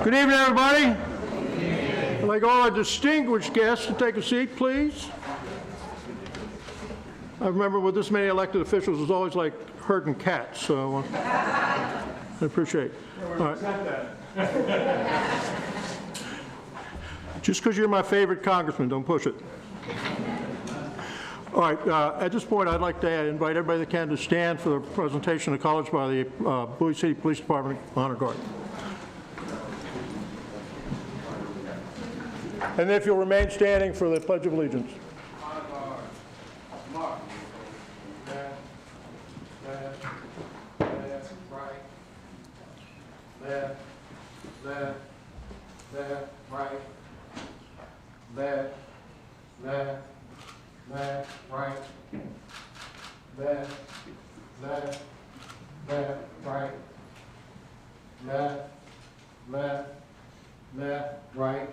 Good evening, everybody. I'd like all our distinguished guests to take a seat, please. I remember with this many elected officials, it's always like herding cats, so I appreciate it. All right. Just because you're my favorite congressman, don't push it. All right, at this point, I'd like to invite everybody that can to stand for the presentation of college by the Bowie City Police Department Honor Guard. And if you'll remain standing for the Pledge of Allegiance. Honor guard. Mark. Left, right. Left, right. Left, right. Left, right. Left, right.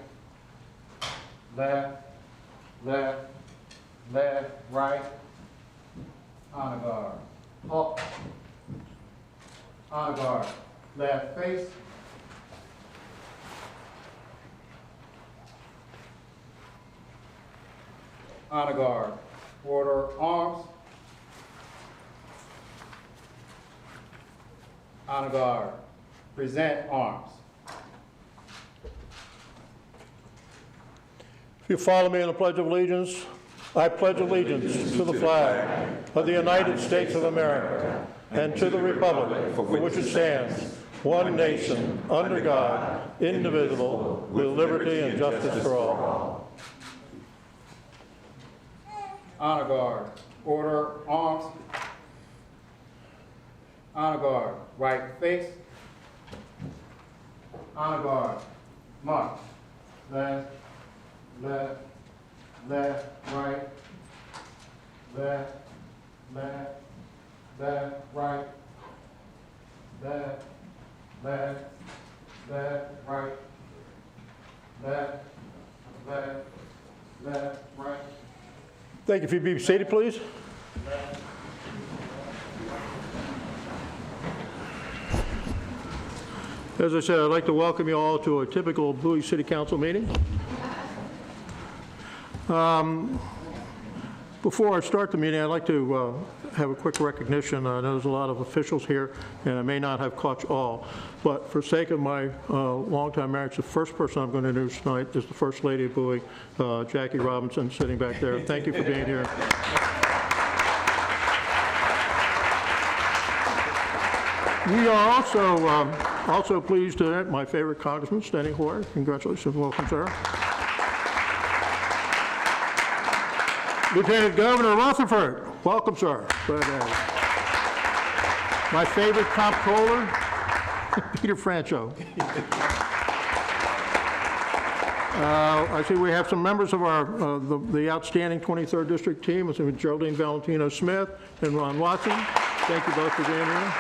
Left, right. Left, right. Honor guard. Halt. Honor guard. Left face. Honor guard. Order arms. Honor guard. Present arms. If you follow me in the Pledge of Allegiance, I pledge allegiance to the flag of the United States of America and to the republic for which it stands, one nation, under God, indivisible, with liberty and justice for all. Honor guard. Order arms. Honor guard. Right face. Honor guard. March. Left, right. Left, right. Left, right. Left, right. Left, right. Thank you. If you'd be seated, please. As I said, I'd like to welcome you all to a typical Bowie City Council meeting. Before I start the meeting, I'd like to have a quick recognition. I know there's a lot of officials here, and I may not have caught you all, but for sake of my longtime marriage, the first person I'm going to introduce tonight is the First Lady of Bowie, Jackie Robinson, sitting back there. Thank you for being here. We are also pleased to have my favorite congressman standing forward. Congratulations. Welcome, sir. Lieutenant Governor Rutherford, welcome, sir. My favorite comptroller, Peter Francho. I see we have some members of our the outstanding 23rd District team, with Geraldine Valentino-Smith and Ron Watson. Thank you both for being here.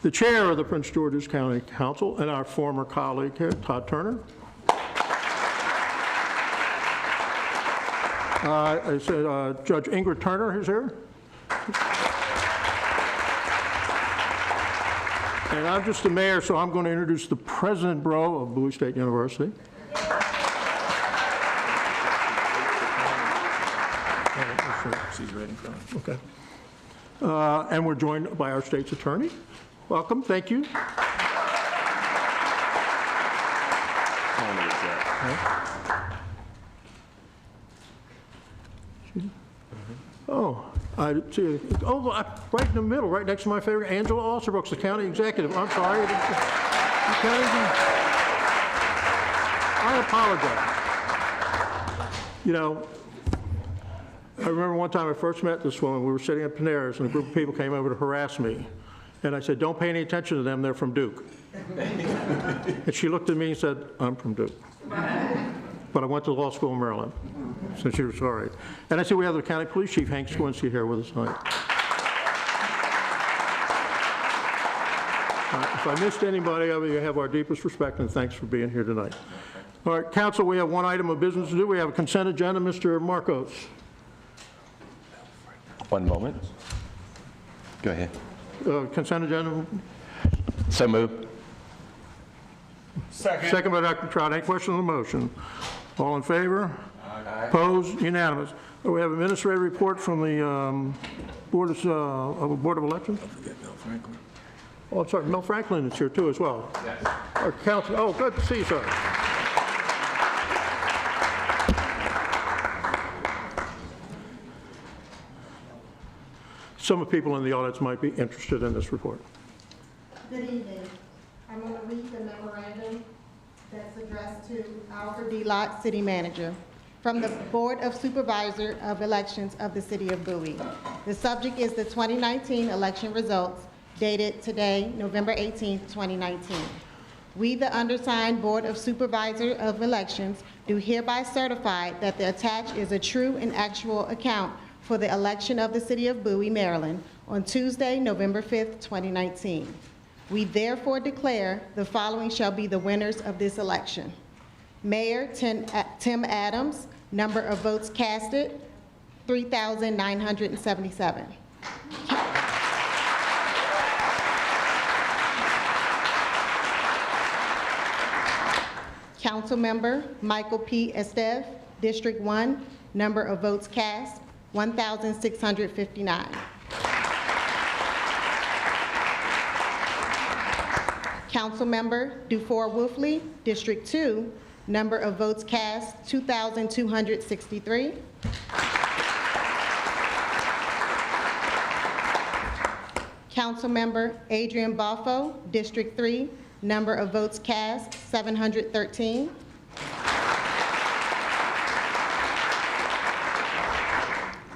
The chair of the Prince George's County Council and our former colleague here, Todd Turner. I said Judge Ingrid Turner is here. And I'm just the mayor, so I'm going to introduce the President Bro of Bowie State University. She's right in front. Okay. And we're joined by our state's attorney. Welcome, thank you. Oh, I see. Oh, right in the middle, right next to my favorite, Angela Alsterbrooks, the county executive. I'm sorry. I apologize. You know, I remember one time I first met this woman. We were sitting at Panera's, and a group of people came over to harass me. And I said, don't pay any attention to them. They're from Duke. And she looked at me and said, I'm from Duke. But I went to law school in Maryland, so she was sorry. And I see we have the County Police Chief, Hank Squincy, here with us tonight. If I missed anybody of you, have our deepest respect and thanks for being here tonight. All right, Council, we have one item of business to do. We have a consent agenda. Mr. Marcos. One moment. Go ahead. Consent agenda. So moved. Second by Dr. Trout. Any questions on the motion? All in favor? Aye. Opposed? Unanimous. We have an administrative report from the Board of Elections. Oh, I'm sorry, Mel Franklin is here too as well. Yes. Our council, oh, good to see you, sir. Some of the people in the audience might be interested in this report. Good evening. I'm going to read the memorandum that's addressed to Alfred D. Lott, City Manager, from the Board of Supervisors of Elections of the City of Bowie. The subject is the 2019 election results dated today, November 18, 2019. We, the undersigned Board of Supervisors of Elections, do hereby certify that the attached is a true and actual account for the election of the City of Bowie, Maryland, on Tuesday, November 5, 2019. We therefore declare the following shall be the winners of this election. Mayor Tim Adams, number of votes casted, 3,977. Councilmember Michael P. Esteve, District 1, number of votes cast, 1,659. Councilmember Dufour Wolfley, District 2, number of votes cast, 2,263. Councilmember Adrian Boffo, District 3, number of votes cast, 713.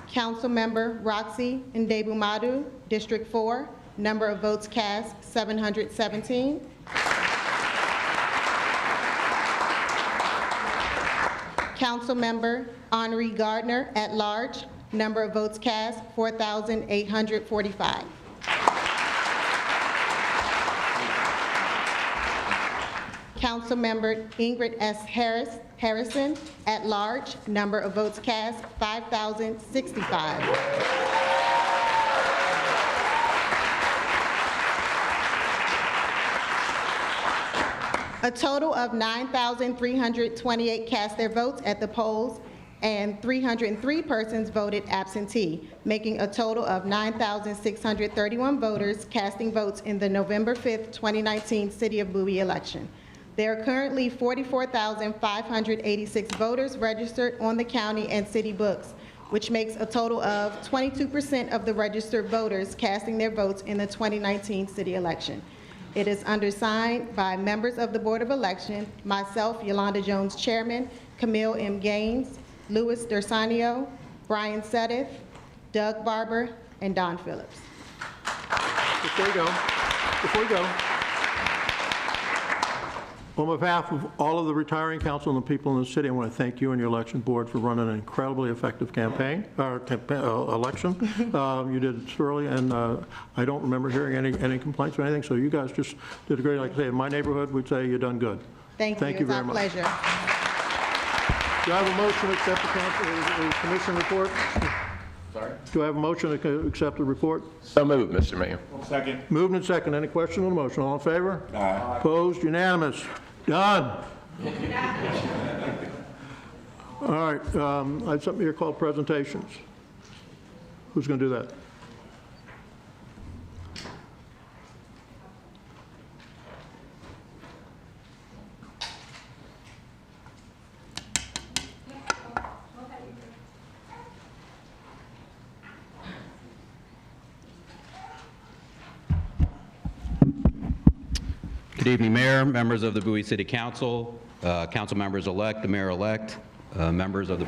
Councilmember Roxy Ndebumadu, District 4, number of votes cast, 717. Councilmember Henri Gardner, at large, number of votes cast, 4,845. Councilmember Ingrid S. Harrison, at large, number of votes cast, 5,065. A total of 9,328 cast their votes at the polls, and 303 persons voted absentee, making a total of 9,631 voters casting votes in the November 5th, 2019 City of Bowie election. There are currently 44,586 voters registered on the county and city books, which makes a total of 22% of the registered voters casting their votes in the 2019 city election. It is undersigned by members of the Board of Election, myself, Yolanda Jones, Chairman, Camille M. Gaines, Louis Dersanio, Brian Sedith, Doug Barber, and Don Phillips. Before you go, on behalf of all of the retiring council and the people in the city, I want to thank you and your election board for running an incredibly effective election. You did it thoroughly, and I don't remember hearing any complaints or anything, so you guys just did a great, like I say, in my neighborhood, we'd say you've done good. Thank you very much. It's our pleasure. Do I have a motion to accept the commission report? Sorry? Do I have a motion to accept the report? So moved, Mr. Mayor. Second. Moved and second. Any question on the motion? All in favor? Aye. Opposed? Unanimous. Done. All right, I have something here called presentations. Who's going to do that? Good evening, Mayor, members of the Bowie City Council, council members-elect, the mayor-elect, members of the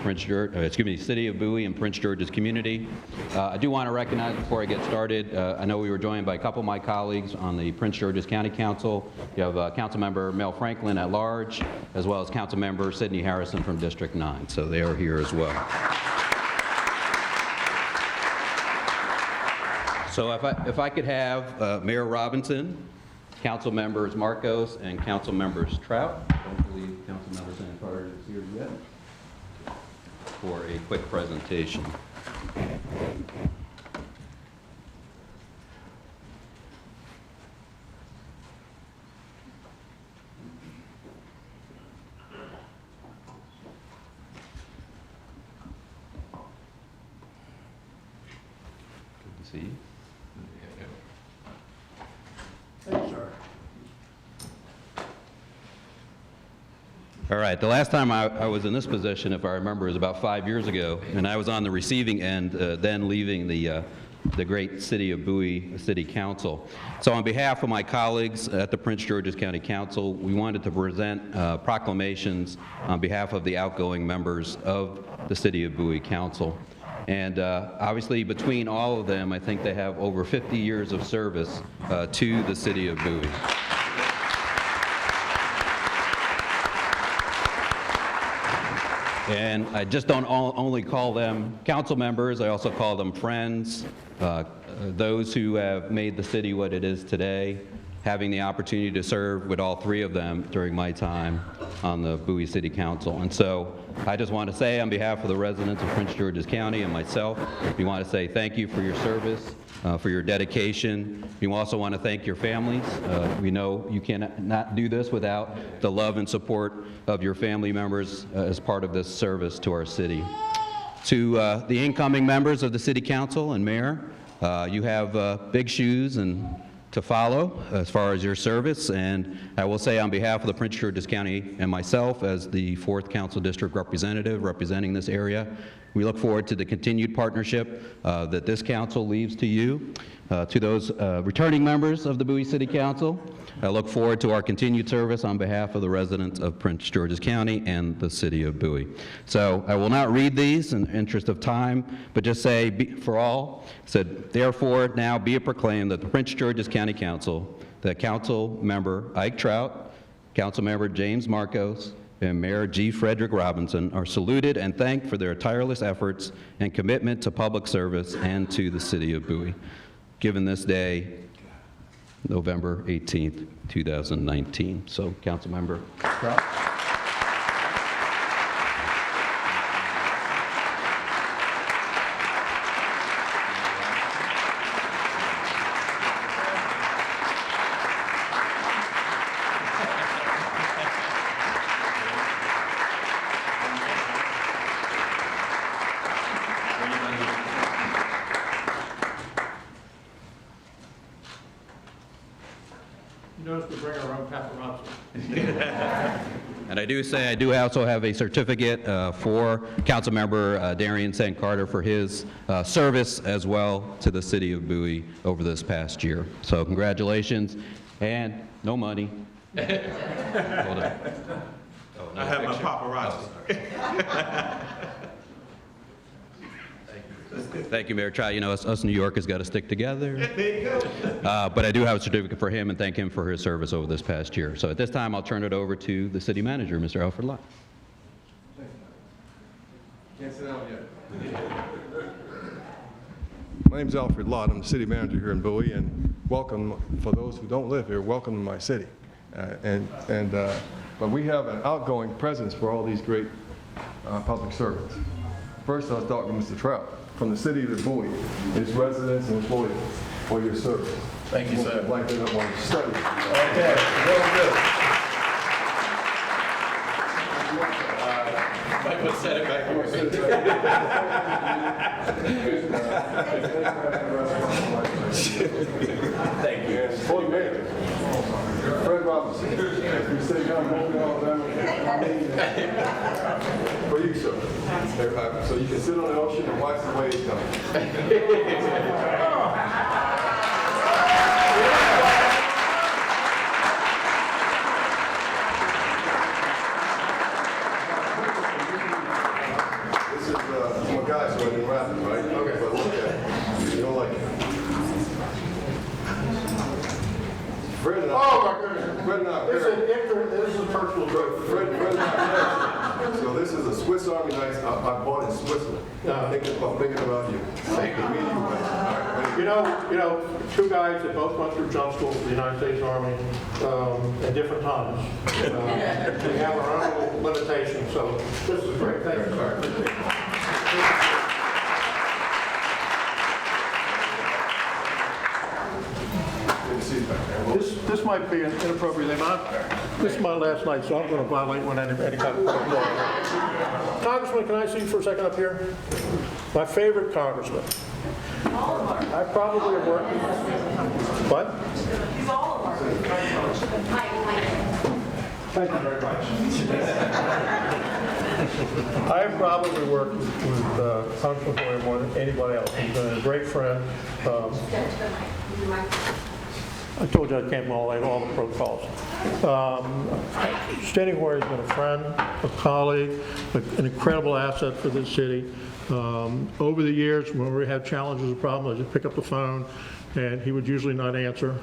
City of Bowie and Prince George's community. I do want to recognize, before I get started, I know we were joined by a couple of my colleagues on the Prince George's County Council. You have Councilmember Mel Franklin at large, as well as Councilmember Sidney Harrison from District 9, so they are here as well. So if I could have Mayor Robinson, Council members Marcos and Council members Trout. I don't believe Council member Santarge is here yet for a quick presentation. See? Thank you, sir. All right, the last time I was in this position, if I remember, was about 5 years ago, and I was on the receiving end, then leaving the great city of Bowie City Council. So on behalf of my colleagues at the Prince George's County Council, we wanted to present proclamations on behalf of the outgoing members of the city of Bowie Council. And obviously, between all of them, I think they have over 50 years of service to the city of Bowie. And I just don't only call them council members, I also call them friends, those who have made the city what it is today, having the opportunity to serve with all three of them during my time on the Bowie City Council. And so I just want to say on behalf of the residents of Prince George's County and myself, we want to say thank you for your service, for your dedication. We also want to thank your families. We know you cannot do this without the love and support of your family members as part of this service to our city. To the incoming members of the City Council and Mayor, you have big shoes to follow as far as your service, and I will say on behalf of the Prince George's County and myself as the 4th Council District Representative representing this area, we look forward to the continued partnership that this council leaves to you. To those returning members of the Bowie City Council, I look forward to our continued service on behalf of the residents of Prince George's County and the city of Bowie. So I will not read these in the interest of time, but just say for all, said, therefore now be it proclaimed that the Prince George's County Council, that Council Member Ike Trout, Council Member James Marcos, and Mayor G. Frederick Robinson are saluted and thanked for their tireless efforts and commitment to public service and to the city of Bowie. Given this day, November 18th, 2019. So, Councilmember Trout. You notice we bring our own paparazzi. And I do say I do also have a certificate for Councilmember Darian St. Carter for his service as well to the city of Bowie over this past year. So congratulations, and no money. Hold on. Oh, no I have my picture. paparazzi. Thank you, Mayor Trout. You know, us New Yorkers got to stick together. There you go. But I do have a certificate for him and thank him for his service over this past year. So at this time, I'll turn it over to the city manager, Mr. Alfred Lott. Can't sit down yet. My name's Alfred Lott. I'm the city manager here in Bowie, and welcome, for those who don't live here, welcome to my city. But we have an outgoing presence for all these great public servants. First, I'll start with Mr. Trout, from the city of Bowie, its residents and employees, for your service. Thank you, sir. Like they don't want to study. Okay, very good. Might want to set it back Thank you. Yes, for the mayor, Fred Robinson, you say come home, for you, sir. So you can sit on the ocean and watch the waves come. This is my guy, so I didn't wrap it, right? Okay. But look at it. You don't like it. Fred and I. Oh, my goodness. Fred and I. This is a personal joke. Fred and I. So this is a Swiss Army knife I bought in Switzerland. I'm thinking about you. Thank you. Meet you, man. You know, two guys that both went through jump school for the United States Army at different times. We have our own little limitations, so this is great. Thank you, sir. Good to see you back there. This might be an inappropriate thing. This is my last night, so I'm going to violate one any kind of law. Congressman, can I see you for a second up here? My favorite congressman. I probably have worked. What? Thank you very much. I've probably worked with Congressman Bowie more than anybody else. He's been a great friend. I told you I can't violate all the protocols. Standing Hoyer has been a friend, a colleague, an incredible asset for this city. Over the years, when we had challenges or problems, I just pick up the phone, and he would usually not answer.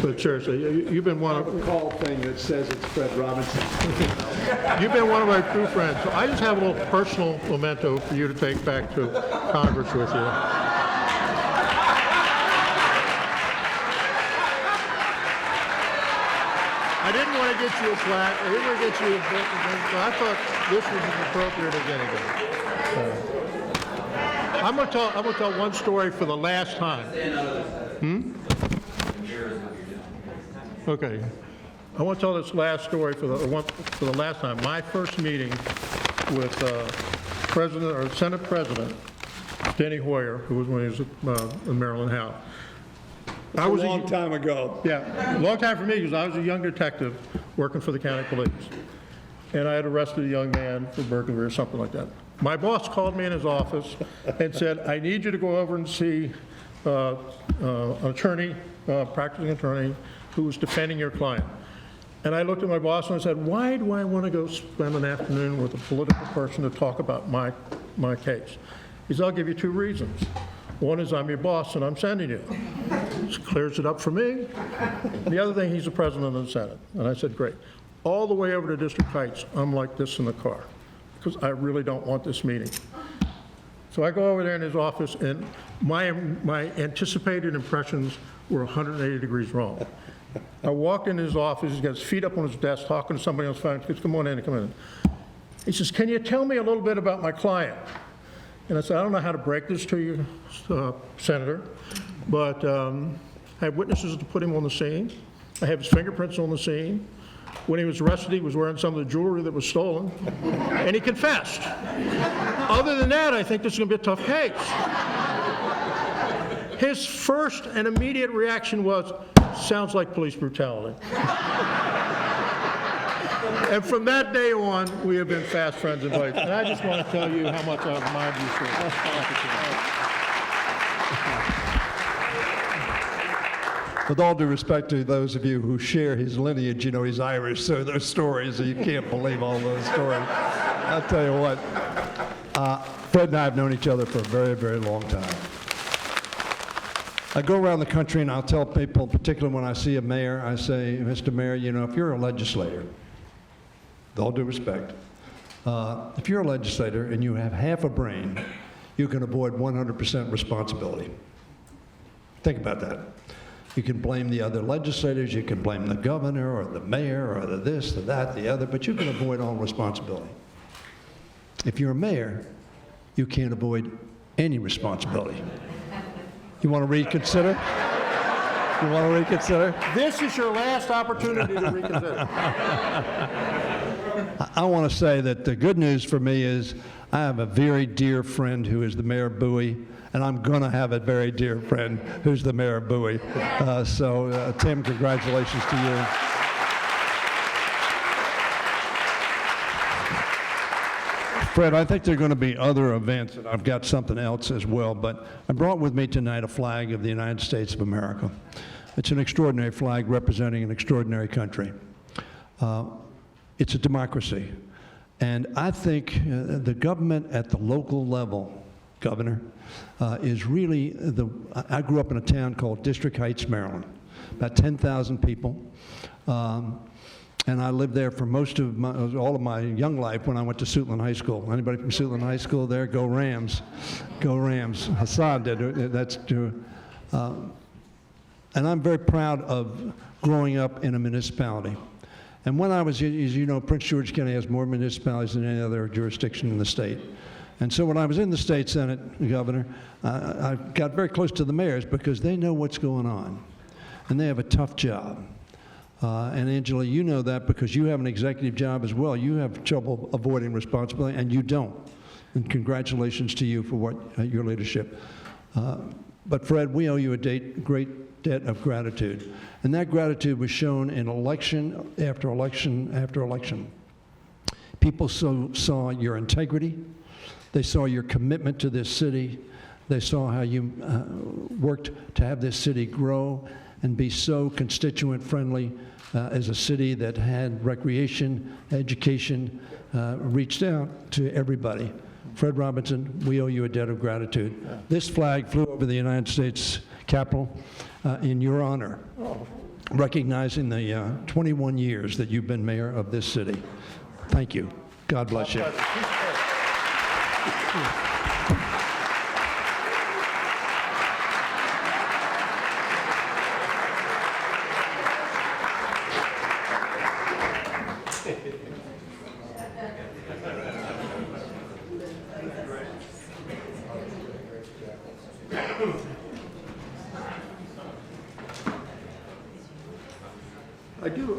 But seriously, you've been one of A call thing that says it's Fred Robinson. You've been one of my true friends. So I just have a little personal memento for you to take back to Congress with you. I didn't want to get you a plaque. I didn't want to get you a book. So I thought this was as appropriate as anything. I'm going to tell one story for the last time. Okay. I want to tell this last story for the last time. My first meeting with President or Senate President Denny Hoyer, who was when he was in Maryland House. A long time ago. Yeah, long time for me because I was a young detective working for the county police. And I had arrested a young man for burglary or something like that. My boss called me in his office and said, I need you to go over and see an attorney, practicing attorney, who was defending your client. And I looked at my boss and I said, why do I want to go spend an afternoon with a political person to talk about my case? He said, I'll give you two reasons. One is I'm your boss and I'm sending you. This clears it up for me. The other thing, he's the president of the Senate. And I said, great. All the way over to District Heights, I'm like this in the car because I really don't want this meeting. So I go over there in his office and my anticipated impressions were 180 degrees wrong. I walked in his office, he's got his feet up on his desk talking to somebody on his phone. He says, come on in, come in. He says, can you tell me a little bit about my client? And I said, I don't know how to break this to you, Senator, but I have witnesses to put him on the scene. I have his fingerprints on the scene. When he was arrested, he was wearing some of the jewelry that was stolen, and he confessed. Other than that, I think this is going to be a tough case. His first and immediate reaction was, sounds like police brutality. And from that day on, we have been fast friends and buddies. And I just want to tell you how much I admire you for. With all due respect to those of you who share his lineage, you know he's Irish, so those stories, you can't believe all those stories. I'll tell you what, Fred and I have known each other for a very, very long time. I go around the country and I'll tell people, particularly when I see a mayor, I say, Mr. Mayor, you know, if you're a legislator, with all due respect, if you're a legislator and you have half a brain, you can avoid 100% responsibility. Think about that. You can blame the other legislators, you can blame the governor or the mayor or the this, the that, the other, but you can avoid all responsibility. If you're a mayor, you can't avoid any responsibility. You want to reconsider? You want to reconsider? This is your last opportunity to reconsider. I want to say that the good news for me is I have a very dear friend who is the Mayor of Bowie, and I'm going to have a very dear friend who's the Mayor of Bowie. So, Tim, congratulations to you. Fred, I think there are going to be other events, and I've got something else as well, but I brought with me tonight a flag of the United States of America. It's an extraordinary flag representing an extraordinary country. It's a democracy. And I think the government at the local level, Governor, is really I grew up in a town called District Heights, Maryland, about 10,000 people. And I lived there for all of my young life when I went to Suitland High School. Anybody from Suitland High School there? Go Rams. Go Rams. Hassan did. That's true. And I'm very proud of growing up in a municipality. And when I was, as you know, Prince George County has more municipalities than any other jurisdiction in the state. And so when I was in the state Senate, Governor, I got very close to the mayors because they know what's going on. And they have a tough job. And Angela, you know that because you have an executive job as well. You have trouble avoiding responsibility, and you don't. and congratulations to you for what your leadership. But Fred, we owe you a great debt of gratitude, and that gratitude was shown in election after election after election. People saw your integrity, they saw your commitment to this city, they saw how you worked to have this city grow and be so constituent-friendly as a city that had recreation, education, reached out to everybody. Fred Robinson, we owe you a debt of gratitude. This flag flew over the United States Capitol in your honor, recognizing the 21 years that you've been mayor of this city. Thank you. God bless you.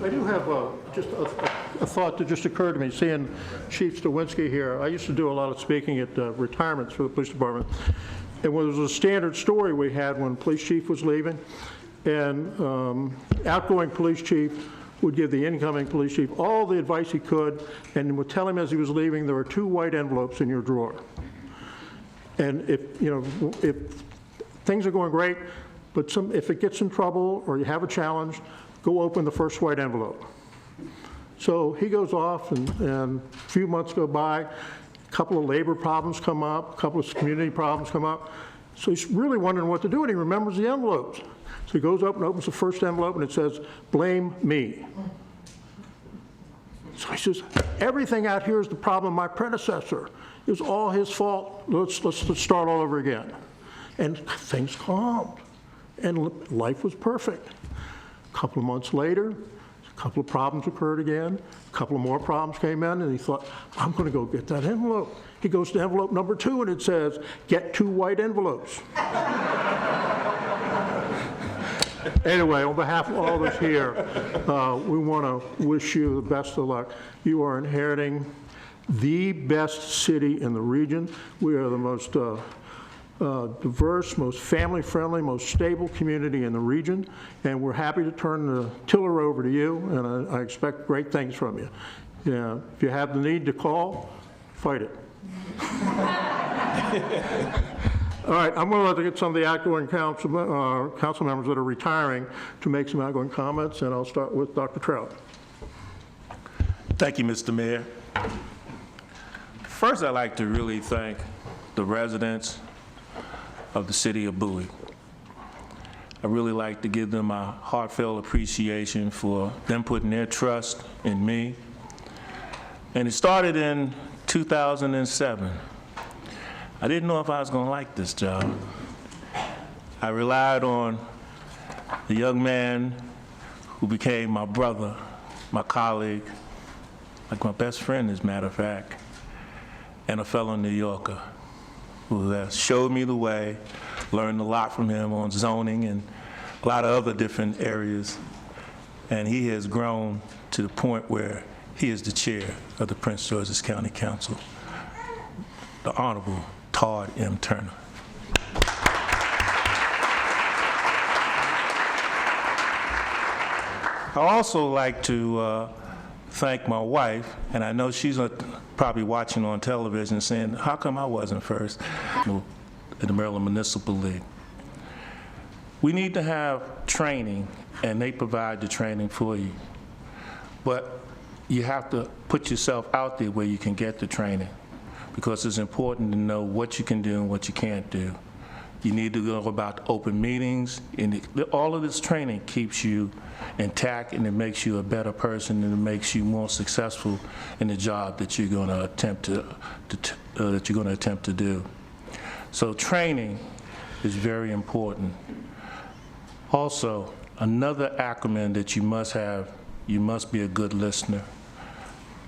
I do have just a thought that just occurred to me, seeing Chief Stawinski here. I used to do a lot of speaking at retirements for the police department. And it was a standard story we had when police chief was leaving. And outgoing police chief would give the incoming police chief all the advice he could and would tell him as he was leaving, there are 2 white envelopes in your drawer. And if things are going great, but if it gets in trouble or you have a challenge, go open the first white envelope. So he goes off, and a few months go by, a couple of labor problems come up, a couple of community problems come up. So he's really wondering what to do, and he remembers the envelopes. So he goes up and opens the first envelope, and it says, "Blame me." So he says, "Everything out here is the problem of my predecessor. It was all his fault. Let's start all over again." And things calmed, and life was perfect. A couple of months later, a couple of problems occurred again. A couple of more problems came in, and he thought, I'm going to go get that envelope. He goes to envelope number 2, and it says, "Get 2 white envelopes." Anyway, on behalf of all of us here, we want to wish you the best of luck. You are inheriting the best city in the region. We are the most diverse, most family-friendly, most stable community in the region, and we're happy to turn the tiller over to you, and I expect great things from you. If you have the need to call, fight it. All right, I'm going to get some of the outgoing council members that are retiring to make some outgoing comments, and I'll start with Dr. Trout. Thank you, Mr. Mayor. First, I'd like to really thank the residents of the city of Bowie. I really like to give them my heartfelt appreciation for them putting their trust in me. And it started in 2007. I didn't know if I was going to like this job. I relied on the young man who became my brother, my colleague, like my best friend, as a matter of fact, and a fellow New Yorker who showed me the way, learned a lot from him on zoning and a lot of other different areas. And he has grown to the point where he is the chair of the Prince George's County Council, the Honorable Todd M. Turner. I also like to thank my wife, and I know she's probably watching on television saying, how come I wasn't first in the Maryland Municipal League? We need to have training, and they provide the training for you. But you have to put yourself out there where you can get the training, because it's important to know what you can do and what you can't do. You need to know about open meetings, and all of this training keeps you intact, and it makes you a better person, and it makes you more successful in the job that you're going to attempt to do. So training is very important. Also, another acronym that you must have, you must be a good listener.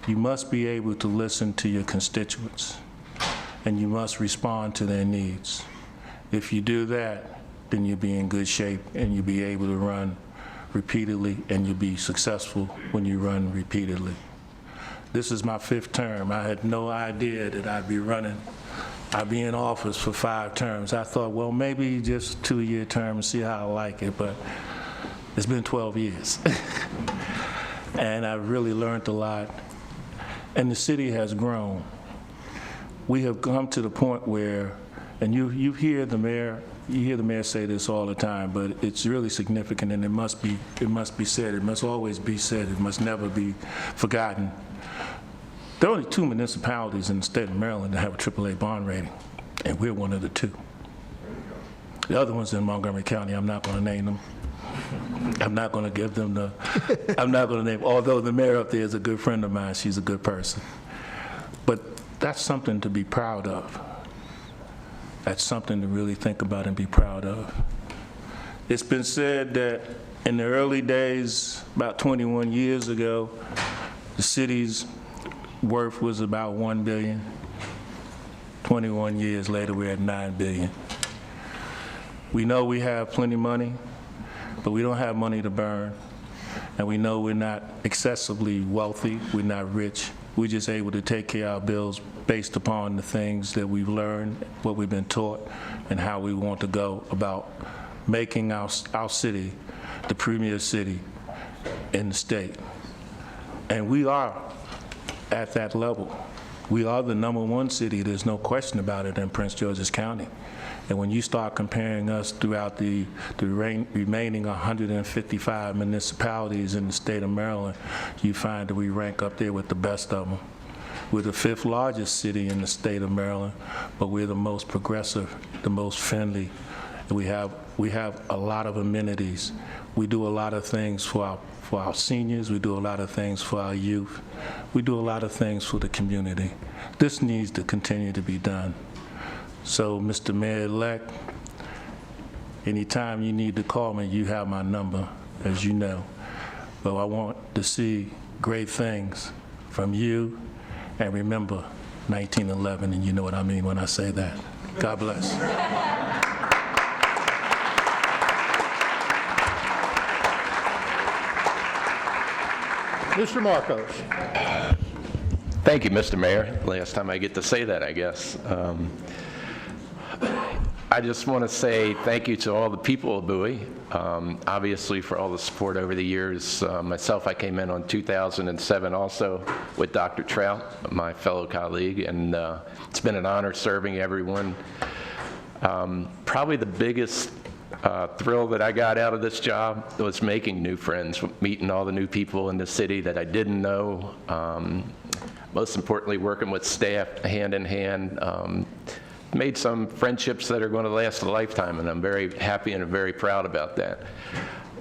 You must be able to listen to your constituents, and you must respond to their needs. If you do that, then you'll be in good shape, and you'll be able to run repeatedly, and you'll be successful when you run repeatedly. This is my 5th term. I had no idea that I'd be in office for 5 terms. I thought, well, maybe just 2-year term and see how I like it, but it's been 12 years. And I've really learned a lot. And the city has grown. We have come to the point where, and you hear the mayor say this all the time, but it's really significant, and it must be said. It must always be said. It must never be forgotten. There are only 2 municipalities in the state of Maryland that have a AAA bond rating, and we're one of the 2. The other ones in Montgomery County, I'm not going to name them. I'm not going to give them I'm not going to name, although the mayor up there is a good friend of mine, she's a good person. But that's something to be proud of. That's something to really think about and be proud of. It's been said that in the early days, about 21 years ago, the city's worth was about $1 billion. 21 years later, we're at $9 billion. We know we have plenty of money, but we don't have money to burn. And we know we're not excessively wealthy, we're not rich. We're just able to take care of our bills based upon the things that we've learned, what we've been taught, and how we want to go about making our city the premier city in the state. And we are at that level. We are the #1 city, there's no question about it, in Prince George's County. And when you start comparing us throughout the remaining 155 municipalities in the state of Maryland, you find that we rank up there with the best of them. We're the 5th largest city in the state of Maryland, but we're the most progressive, the most friendly. We have a lot of amenities. We do a lot of things for our seniors. We do a lot of things for our youth. We do a lot of things for the community. This needs to continue to be done. So, Mr. Mayor-elect, anytime you need to call me, you have my number, as you know. But I want to see great things from you, and remember 1911, and you know what I mean when I say that. God bless. Mr. Marcos. Thank you, Mr. Mayor. Last time I get to say that, I guess. I just want to say thank you to all the people of Bowie, obviously for all the support over the years. Myself, I came in on 2007 also with Dr. Trout, my fellow colleague, and it's been an honor serving everyone. Probably the biggest thrill that I got out of this job was making new friends, meeting all the new people in the city that I didn't know. Most importantly, working with staff hand in hand. Made some friendships that are going to last a lifetime, and I'm very happy and very proud about that.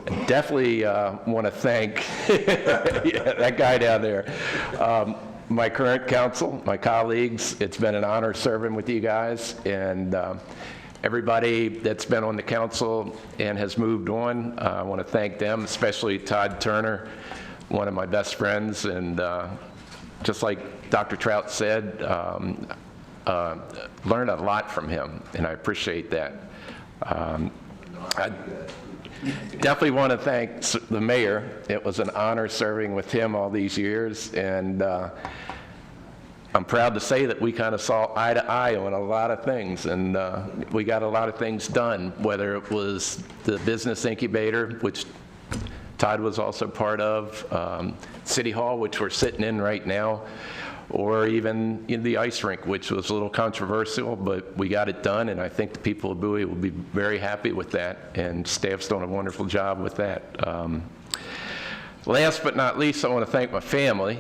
I definitely want to thank yeah, that guy down there. My current council, my colleagues, it's been an honor serving with you guys, and everybody that's been on the council and has moved on, I want to thank them, especially Todd Turner, one of my best friends, and just like Dr. Trout said, learned a lot from him, and I appreciate that. I definitely want to thank the mayor. It was an honor serving with him all these years, and I'm proud to say that we kind of saw eye to eye on a lot of things, and we got a lot of things done, whether it was the business incubator, which Todd was also part of, City Hall, which we're sitting in right now, or even in the ice rink, which was a little controversial, but we got it done, and I think the people of Bowie will be very happy with that, and staff's done a wonderful job with that. Last but not least, I want to thank my family.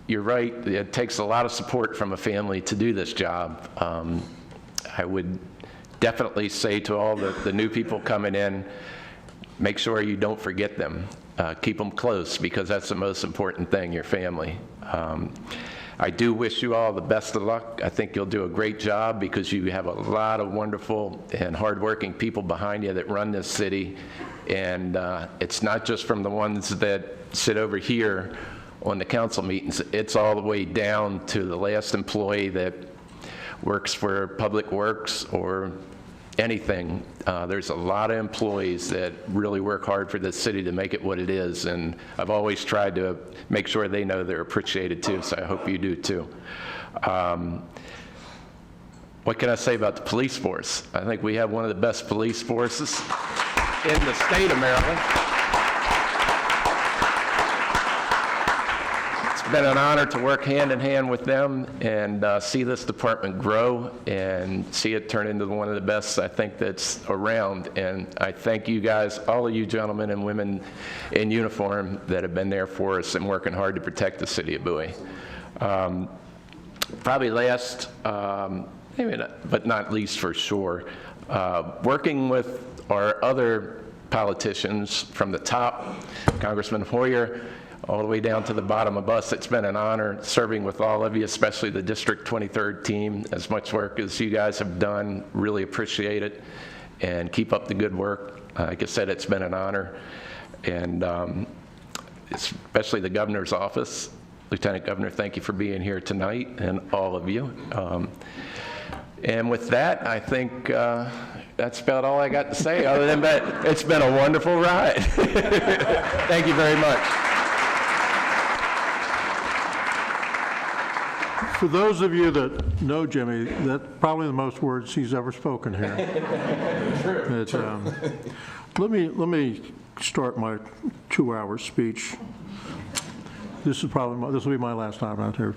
You're right, it takes a lot of support from a family to do this job. I would definitely say to all the new people coming in, make sure you don't forget them. Keep them close, because that's the most important thing, your family. I do wish you all the best of luck. I think you'll do a great job, because you have a lot of wonderful and hardworking people behind you that run this city. And it's not just from the ones that sit over here on the council meetings. It's all the way down to the last employee that works for Public Works or anything. There's a lot of employees that really work hard for this city to make it what it is, and I've always tried to make sure they know they're appreciated too, so I hope you do too. What can I say about the police force? I think we have one of the best police forces in the state of Maryland. It's been an honor to work hand in hand with them and see this department grow and see it turn into one of the best, I think, that's around. And I thank you guys, all of you gentlemen and women in uniform that have been there for us and working hard to protect the city of Bowie. Probably last, maybe not, but not least for sure, working with our other politicians from the top, Congressman Hoyer, all the way down to the bottom of us. It's been an honor serving with all of you, especially the District 23rd team. As much work as you guys have done, really appreciate it, and keep up the good work. Like I said, it's been an honor, and especially the governor's office. Lieutenant Governor, thank you for being here tonight, and all of you. And with that, I think that's about all I got to say, other than that, it's been a wonderful ride. Thank you very much. For those of you that know Jimmy, that's probably the most words he's ever spoken here. Let me start my 2-hour speech. This will be my last time out here.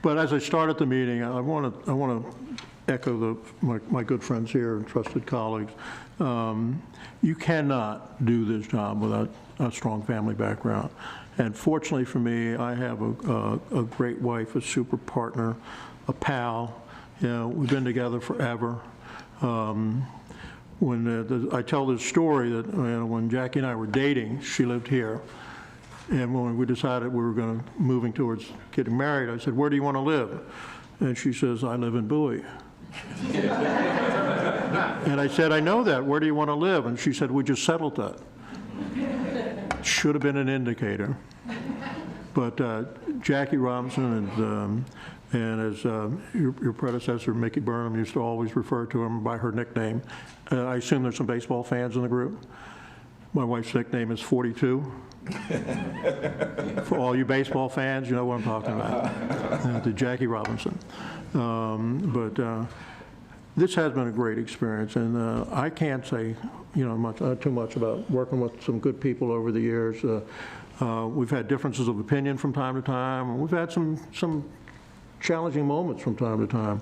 But as I started the meeting, I want to echo my good friends here and trusted colleagues. You cannot do this job without a strong family background. And fortunately for me, I have a great wife, a super partner, a pal. You know, we've been together forever. When I tell this story that when Jackie and I were dating, she lived here. And when we decided we were moving towards getting married, I said, "Where do you want to live?" And she says, "I live in Bowie." And I said, "I know that. Where do you want to live?" And she said, "We just settled that." Should have been an indicator. But Jackie Robinson and as your predecessor, Mickey Burnham, used to always refer to him by her nickname. I assume there's some baseball fans in the group. My wife's nickname is 42. For all you baseball fans, you know what I'm talking about. To Jackie Robinson. But this has been a great experience, and I can't say too much about working with some good people over the years. We've had differences of opinion from time to time, and we've had some challenging moments from time to time.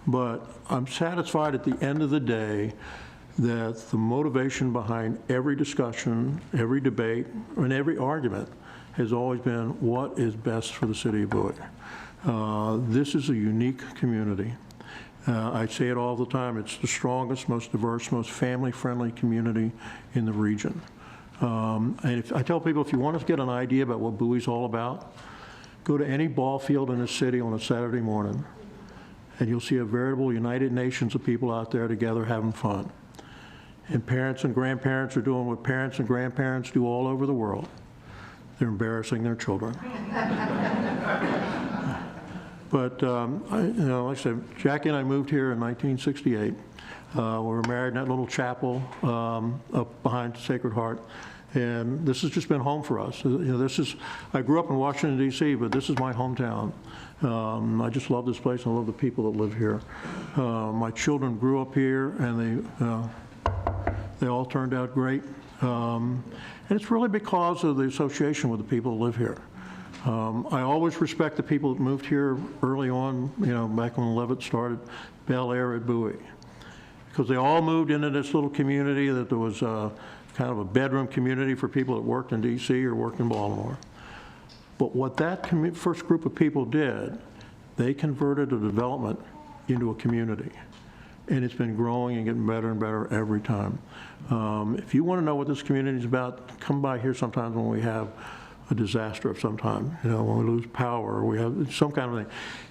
But I'm satisfied at the end of the day that the motivation behind every discussion, every debate, and every argument has always been what is best for the city of Bowie. This is a unique community. I say it all the time, it's the strongest, most diverse, most family-friendly community in the region. And I tell people, if you want to get an idea about what Bowie's all about, go to any ball field in the city on a Saturday morning, and you'll see a veritable United Nations of people out there together having fun. And parents and grandparents are doing what parents and grandparents do all over the world. They're embarrassing their children. But, like I said, Jackie and I moved here in 1968. We were married in that little chapel up behind Sacred Heart. And this has just been home for us. I grew up in Washington, D.C., but this is my hometown. I just love this place, and I love the people that live here. My children grew up here, and they all turned out great. And it's really because of the association with the people that live here. I always respect the people that moved here early on, back when Levitt started Bel Air at Bowie. Because they all moved into this little community that there was kind of a bedroom community for people that worked in D.C. or worked in Baltimore. But what that first group of people did, they converted a development into a community. And it's been growing and getting better and better every time. If you want to know what this community is about, come by here sometimes when we have a disaster of some kind, when we lose power, or we have some kind of thing.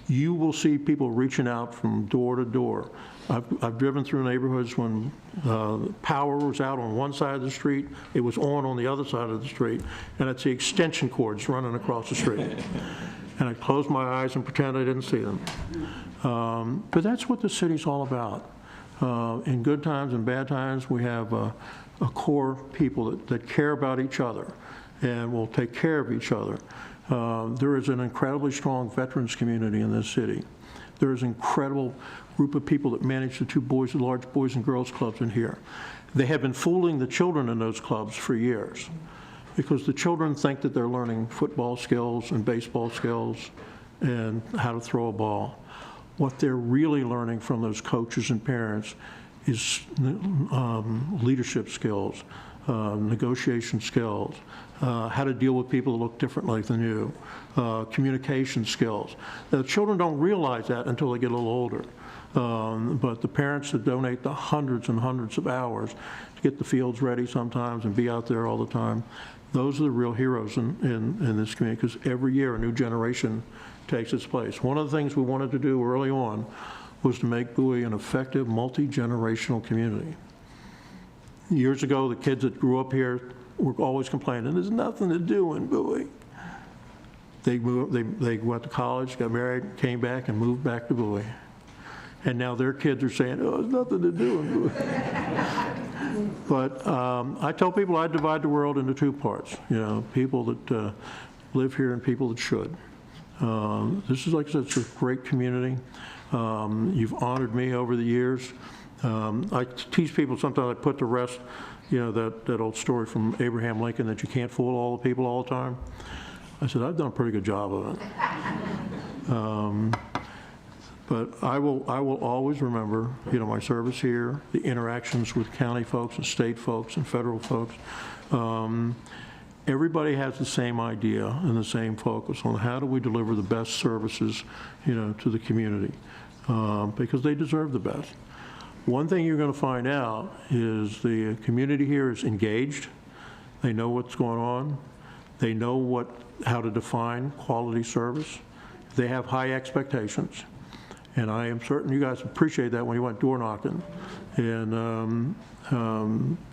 You will see people reaching out from door to door. I've driven through neighborhoods when power was out on one side of the street, it was on the other side of the street, and I'd see extension cords running across the street. And I'd close my eyes and pretend I didn't see them. But that's what the city's all about. In good times and bad times, we have a core people that care about each other and will take care of each other. There is an incredibly strong veterans community in this city. There is an incredible group of people that manage the two large boys and girls clubs in here. They have been fooling the children in those clubs for years because the children think that they're learning football skills and baseball skills and how to throw a ball. What they're really learning from those coaches and parents is leadership skills, negotiation skills, how to deal with people that look differently than you, communication skills. The children don't realize that until they get a little older. But the parents that donate the hundreds and hundreds of hours to get the fields ready sometimes and be out there all the time, those are the real heroes in this community, because every year a new generation takes its place. One of the things we wanted to do early on was to make Bowie an effective multi-generational community. Years ago, the kids that grew up here were always complaining, there's nothing to do in Bowie. They went to college, got married, came back, and moved back to Bowie. And now their kids are saying, oh, there's nothing to do in Bowie. But I tell people I divide the world into two parts, people that live here and people that should. This is, like I said, it's a great community. You've honored me over the years. I tease people sometimes, I put to rest, that old story from Abraham Lincoln that you can't fool all the people all the time. I said, I've done a pretty good job of it. But I will always remember, my service here, the interactions with county folks and state folks and federal folks. Everybody has the same idea and the same focus on how do we deliver the best services, to the community, because they deserve the best. One thing you're going to find out is the community here is engaged. They know what's going on. They know how to define quality service. They have high expectations. And I am certain you guys appreciate that when you went door knocking. And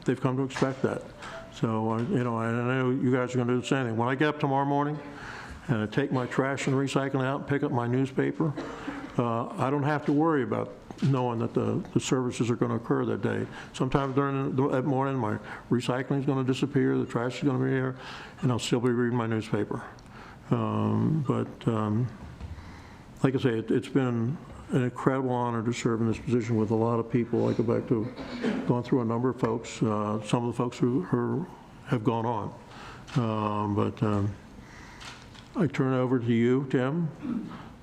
they've come to expect that. So, I know you guys are going to do the same thing. When I get up tomorrow morning and I take my trash and recycling out and pick up my newspaper, I don't have to worry about knowing that the services are going to occur that day. Sometimes during that morning, my recycling is going to disappear, the trash is going to be here, and I'll still be reading my newspaper. Like I say, it's been an incredible honor to serve in this position with a lot of people. I go back to going through a number of folks, some of the folks who have gone on. I turn it over to you, Tim.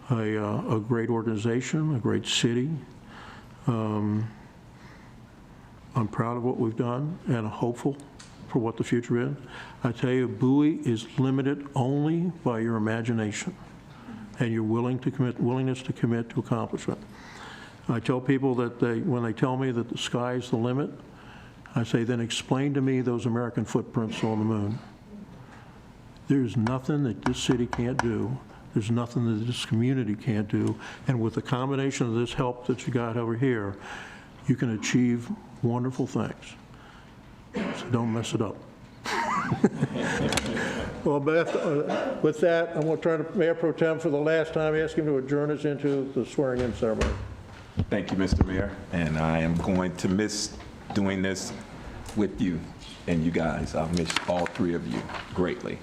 A great organization, a great city. I'm proud of what we've done and hopeful for what the future is. I tell you, Bowie is limited only by your imagination and your willingness to commit to accomplishment. I tell people that when they tell me that the sky is the limit, I say, then explain to me those American footprints on the moon. There's nothing that this city can't do. There's nothing that this community can't do. And with the combination of this help that you got over here, you can achieve wonderful things. So don't mess it up. Well, Beth, with that, I'm going to turn to Mayor Pro Tem for the last time, ask him to adjourn us into the swearing-in ceremony. Thank you, Mr. Mayor, and I am going to miss doing this with you and you guys. I'll miss all three of you greatly.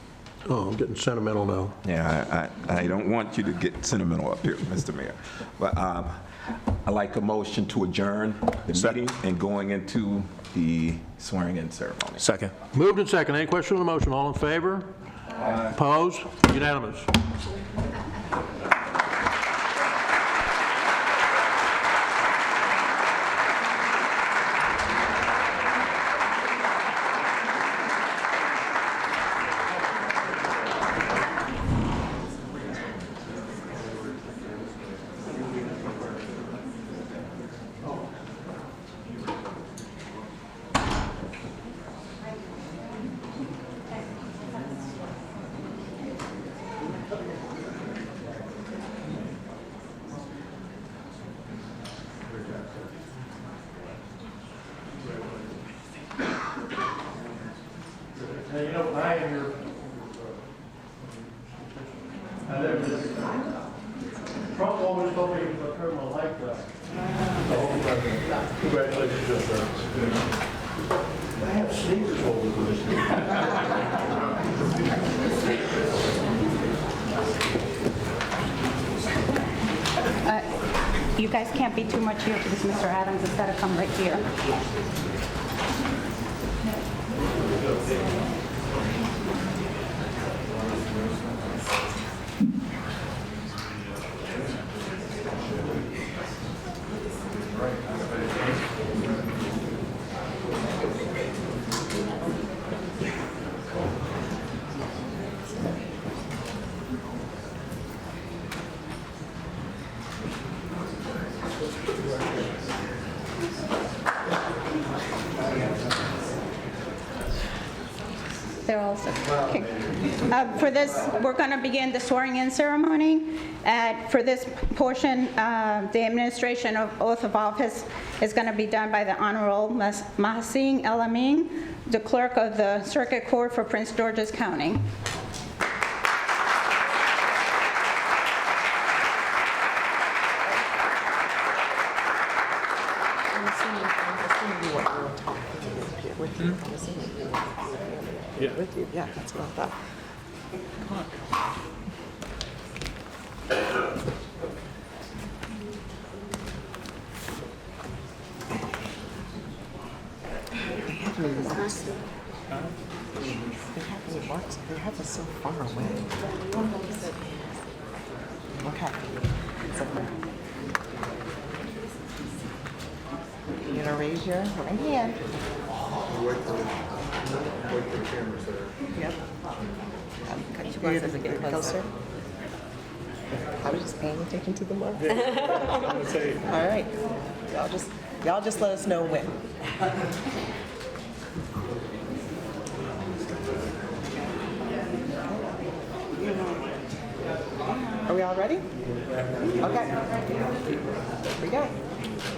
Oh, I'm getting sentimental now. Yeah, I don't want you to get sentimental up here, Mr. Mayor. But I'd like a motion to adjourn the meeting and going into the swearing-in ceremony. Second. Moved and second. Any question on the motion? All in favor? Aye. Opposed? Unanimous. Now, I am your, Trump always told me to turn my light back. Congratulations, sir. I have sneakers over for this. You guys can't be too much here because Mr. Adams has got to come right here. They're all set. Okay. For this, we're going to begin the swearing-in ceremony. For this portion, the administration of oath of office is going to be done by the Honorable Mahasin Amin, the clerk of the Circuit Court for Prince George's County. Yeah, that's what I thought. They have me marks. They have me marks. They have us so far away. Okay. You're gonna raise your right hand. Yep. Could you guys get closer? I was just paying attention to the mark. All right. Y'all just let us know when. Are we all ready? Okay. Here we go.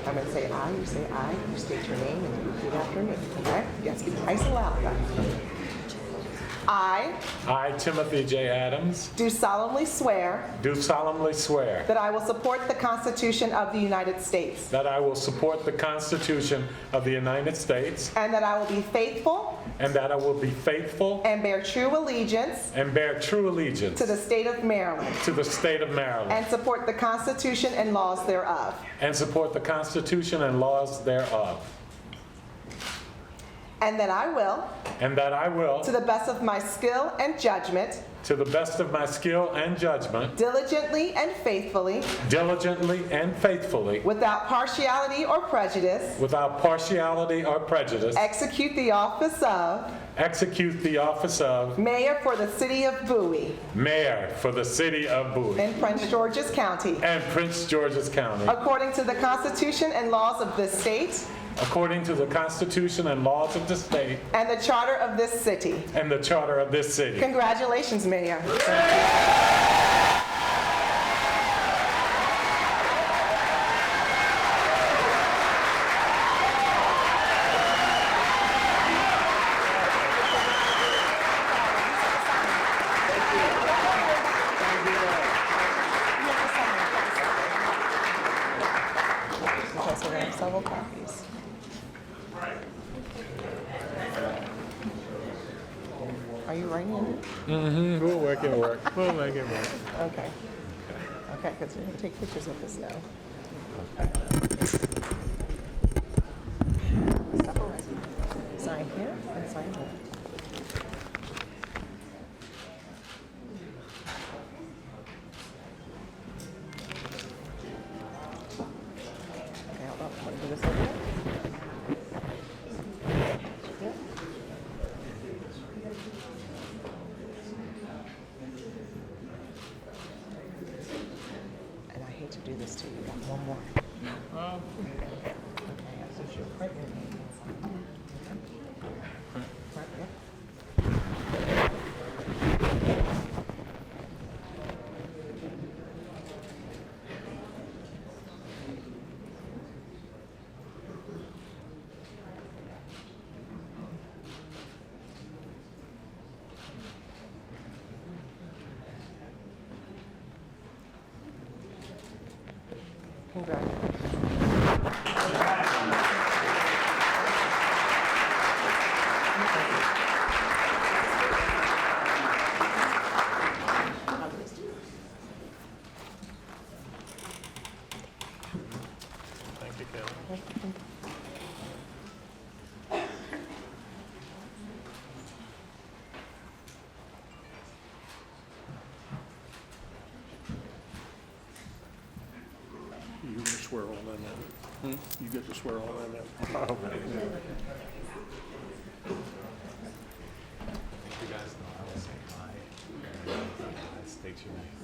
I'm going to say I, you say I, you state your name, and you repeat after me. Okay? You have to be nice and loud, guys. I, Timothy J. Adams, do solemnly swear do solemnly swear that I will support the Constitution of the United States that I will support the Constitution of the United States and that I will be faithful and that I will be faithful and bear true allegiance and bear true allegiance to the state of Maryland to the state of Maryland and support the Constitution and laws thereof. and support the Constitution and laws thereof. And that I will, to the best of my skill and judgment, diligently and faithfully, without partiality or prejudice, execute the office of Mayor for the City of Bowie in Prince George's County, according to the Constitution and laws of this state, according to the Constitution and laws of the state and the Charter of this city. and the charter of this city. Congratulations, Mayor. Okay, so we have several copies. Are you writing in it? Mm-hmm, we'll make it work. We'll make it work. Okay. Okay, because we're going to take pictures of this now. Sign here and sign here. Okay, hold on. Want to do this over here? And I hate to do this to you. Got one more. Okay, so she'll print your name. Right, yeah. Congratulations. You get to swear all in there. State your name.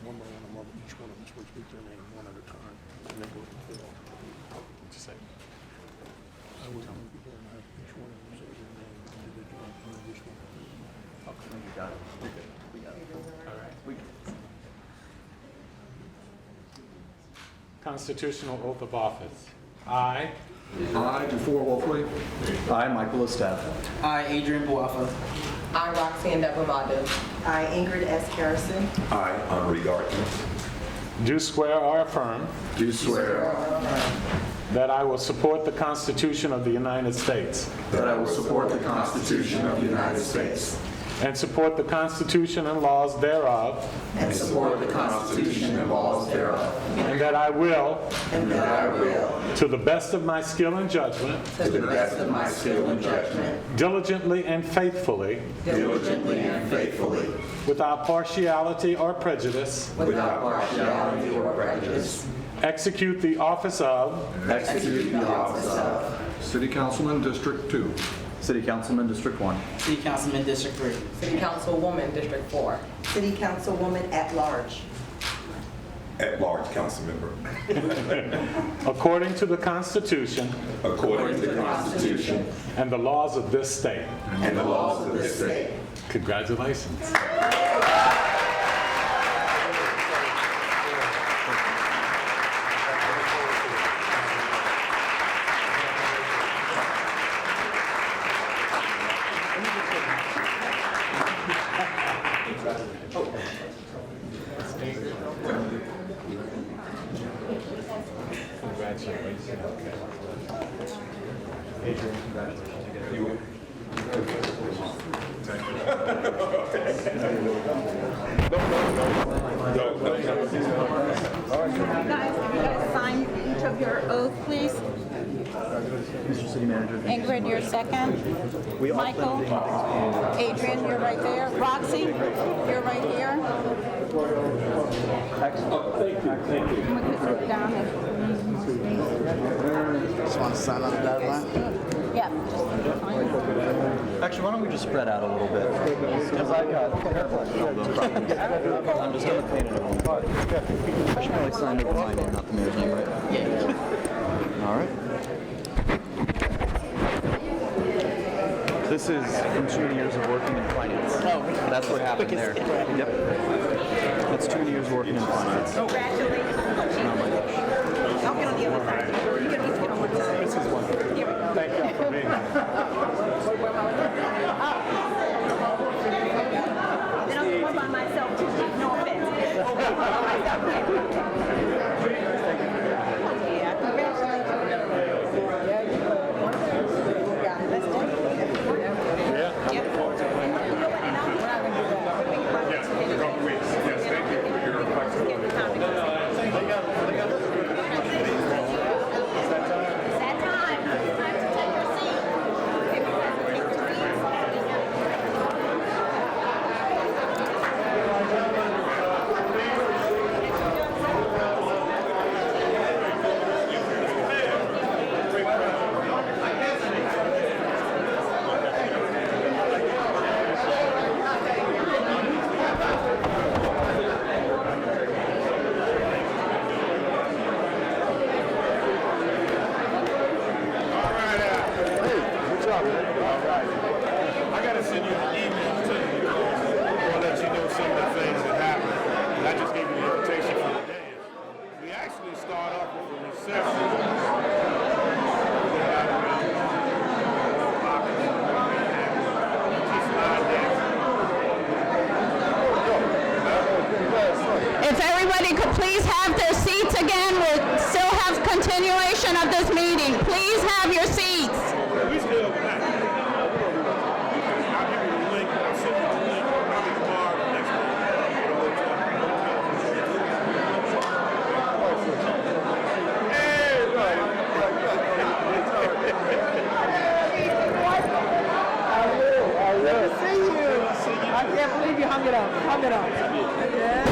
One by one, each one of us will speak their name one at a time, and then go to the field. What'd you say? I would have each one of them say their name individually, and then this one. Okay, you got it. You're good. We got it. All right. Constitutional oath of office. I I, before hopefully, I, Michael Esteve. I, Adrian Boafa. I, Roxanne Devamadu. I, Ingrid S. Harrison. I, Henri Garton, do swear or affirm do swear that I will support the Constitution of the United States that I will support the Constitution of the United States and support the Constitution and laws thereof, and support the Constitution and laws thereof, and that I will, and that I will, to the best of my skill and judgment, to the best of my skill and judgment, diligently and faithfully, diligently and faithfully, without partiality or prejudice, without partiality or prejudice, execute the office of execute the office of City Councilman, District 2. City Councilman, District 1. City Councilman, District 3. City Councilwoman, District 4. City Councilwoman at large. at-large council member, according to the Constitution according to the Constitution and the laws of this state. and the laws of this state. Congratulations. Sign each of your oath, please. Mr. City Manager. Ingrid, you're second. Michael. Adrian, you're right there. Roxy, you're right here. Thank you. Just want to sign on the dotted line? Yeah. Actually, why don't we just spread out a little bit? Because I got I'm just going to clean it at one part. I should probably sign over my name, not the mayor's name, right? Yeah. All right. This is from 2 years of working in finance. Oh, that's what happened there. Yep. That's 2 years working in finance. Congratulations. Oh my gosh. I'll get on the other side. You can get on one side. This is wonderful. Here we go. Thank you for being here. Then I'll do one by myself too. No offense. Yeah, congratulations. If everybody could please have their seats again, we'll still have continuation of this meeting. Please have your seats.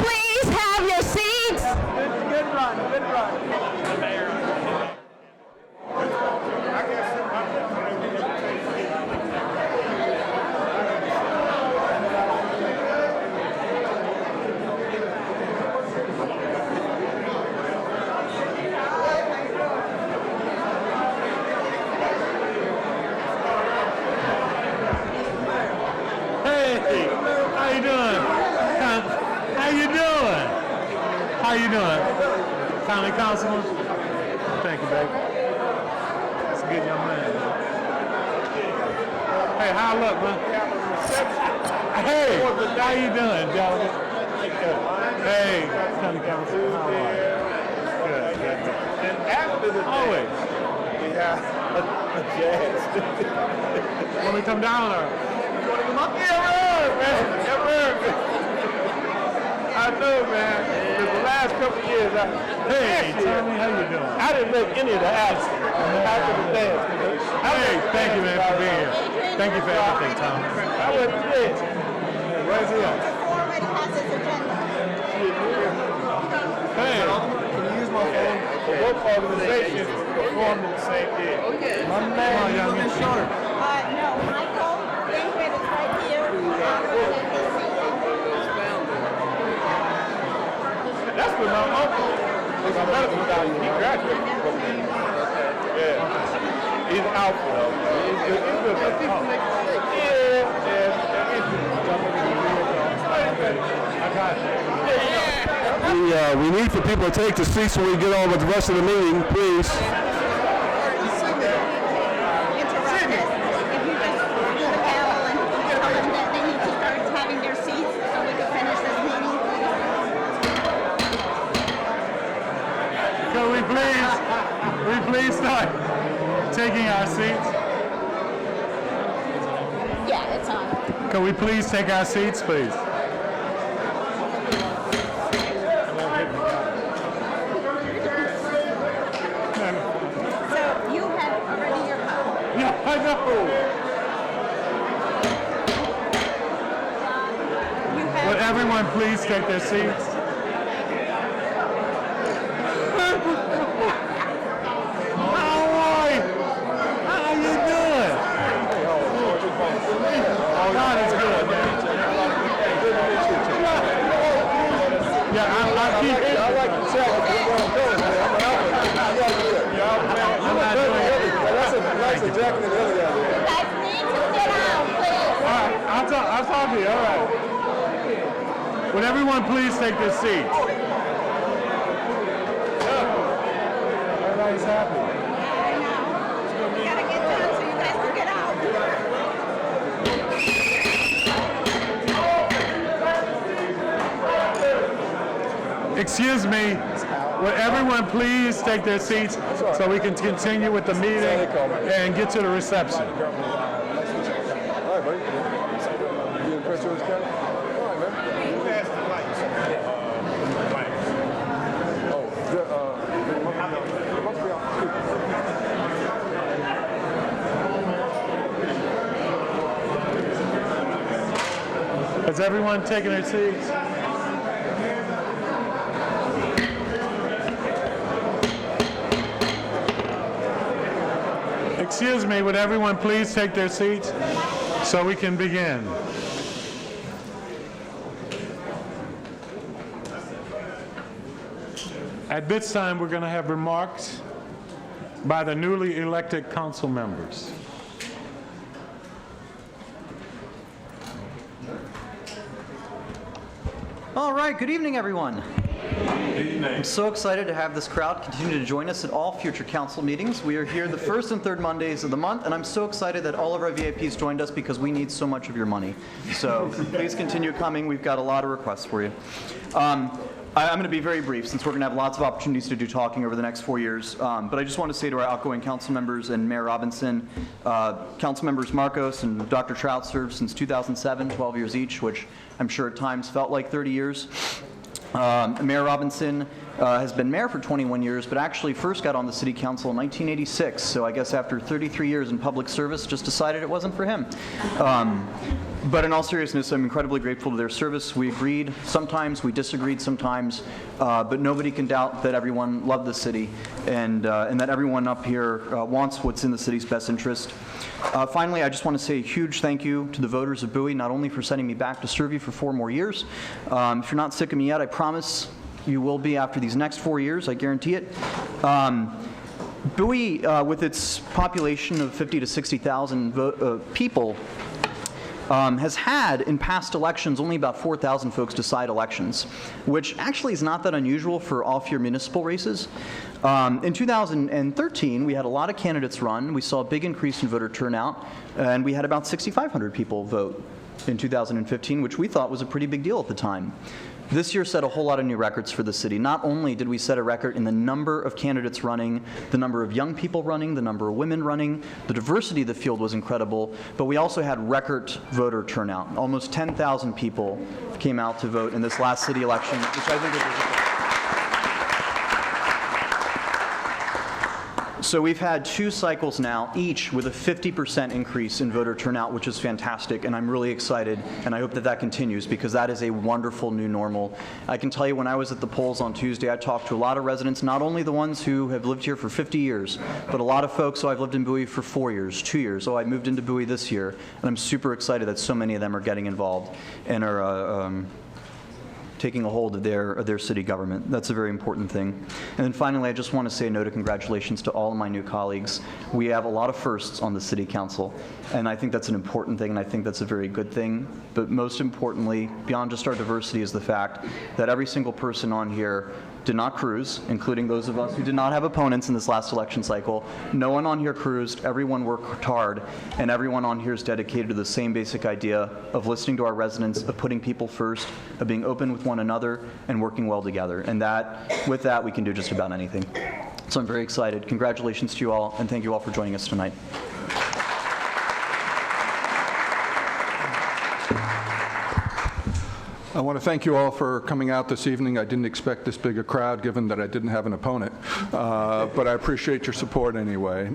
Please have your seats. you doing? County Councilman? Thank you, baby. That's a good young man. Hey, how I look, man? Hey, how you doing, gentlemen? Hey, County Councilman, how are you? Good, good. And after the Always. we have a jazz. Want me to come down or? You want to come up? Yeah, man. I know, man. For the last couple of years, Hey, Tommy, how you doing? I didn't make any of the acts after the dance. Hey, thank you, man, for being here. Thank you for everything, Tom. I went to dance. Where's he at? Already has its agenda. Hey. Can you use my phone? Both organizations performed in the same day. Oh, yeah. My man, Come on, young man. No, Michael David is right here. That's with my uncle. He's a medical doctor. He graduated from there. Yeah. He's out for it. He's good. He's good. But people make mistakes. I got you. We need for people to take the seats when we get on with the rest of the meeting, please. Interrupt us. If you just do the gavel and tell them that they need to start having their seats so we can finish this meeting. Can we please start taking our seats? Yeah, it's on. Can we please take our seats, please? So you had already your vote. Yeah, I know. Would everyone please take their seats? How you doing? Oh, God is good, man. Yeah, I keep it. I like the chat. I'm not doing it. That's a jacket and the other guy. You guys need to sit down, please. All right, I'll talk to you. All right. Would everyone please take their seats? Everybody's happy. We gotta get done so you guys can get out. Excuse me, would everyone please take their seats so we can continue with the meeting and get to the reception? All right, buddy. You in Prince George's County? All right, man. Who has the lights? It must be off the Has everyone taken their seats? Excuse me, would everyone please take their seats so we can begin? At this time, we're going to have remarks by the newly elected council members. All right, good evening, everyone. I'm so excited to have this crowd continue to join us at all future council meetings. We are here the first and third Mondays of the month, and I'm so excited that all of our VIPs joined us because we need so much of your money. So please continue coming. We've got a lot of requests for you. I'm going to be very brief since we're going to have lots of opportunities to do talking over the next 4 years. But I just want to say to our outgoing council members and Mayor Robinson, council members Marcos and Dr. Trout served since 2007, 12 years each, which I'm sure at times felt like 30 years. Mayor Robinson has been mayor for 21 years, but actually first got on the city council in 1986. So I guess after 33 years in public service, just decided it wasn't for him. But in all seriousness, I'm incredibly grateful to their service. We agreed sometimes, we disagreed sometimes, but nobody can doubt that everyone loved the city and that everyone up here wants what's in the city's best interest. Finally, I just want to say a huge thank you to the voters of Bowie, not only for sending me back to serve you for 4 more years. If you're not sick of me yet, I promise you will be after these next 4 years, I guarantee it. Bowie, with its population of 50 to 60,000 people, has had in past elections only about 4,000 folks decide elections, which actually is not that unusual for off-year municipal races. In 2013, we had a lot of candidates run. We saw a big increase in voter turnout, and we had about 6,500 people vote in 2015, which we thought was a pretty big deal at the time. This year set a whole lot of new records for the city. Not only did we set a record in the number of candidates running, the number of young people running, the number of women running, the diversity of the field was incredible, but we also had record voter turnout. Almost 10,000 people came out to vote in this last city election, which I think is So we've had 2 cycles now, each with a 50% increase in voter turnout, which is fantastic, and I'm really excited, and I hope that that continues, because that is a wonderful new normal. I can tell you, when I was at the polls on Tuesday, I talked to a lot of residents, not only the ones who have lived here for 50 years, but a lot of folks, I've lived in Bowie for 4 years, 2 years, I moved into Bowie this year, and I'm super excited that so many of them are getting involved and are taking a hold of their city government. That's a very important thing. And then finally, I just want to say a note of congratulations to all of my new colleagues. We have a lot of firsts on the city council, and I think that's an important thing, and I think that's a very good thing. But most importantly, beyond just our diversity, is the fact that every single person on here did not cruise, including those of us who did not have opponents in this last election cycle. No one on here cruised, everyone worked hard, and everyone on here is dedicated to the same basic idea of listening to our residents, of putting people first, of being open with one another, and working well together. And with that, we can do just about anything. So I'm very excited. Congratulations to you all, and thank you all for joining us tonight. I want to thank you all for coming out this evening. I didn't expect this big a crowd, given that I didn't have an opponent, but I appreciate your support anyway.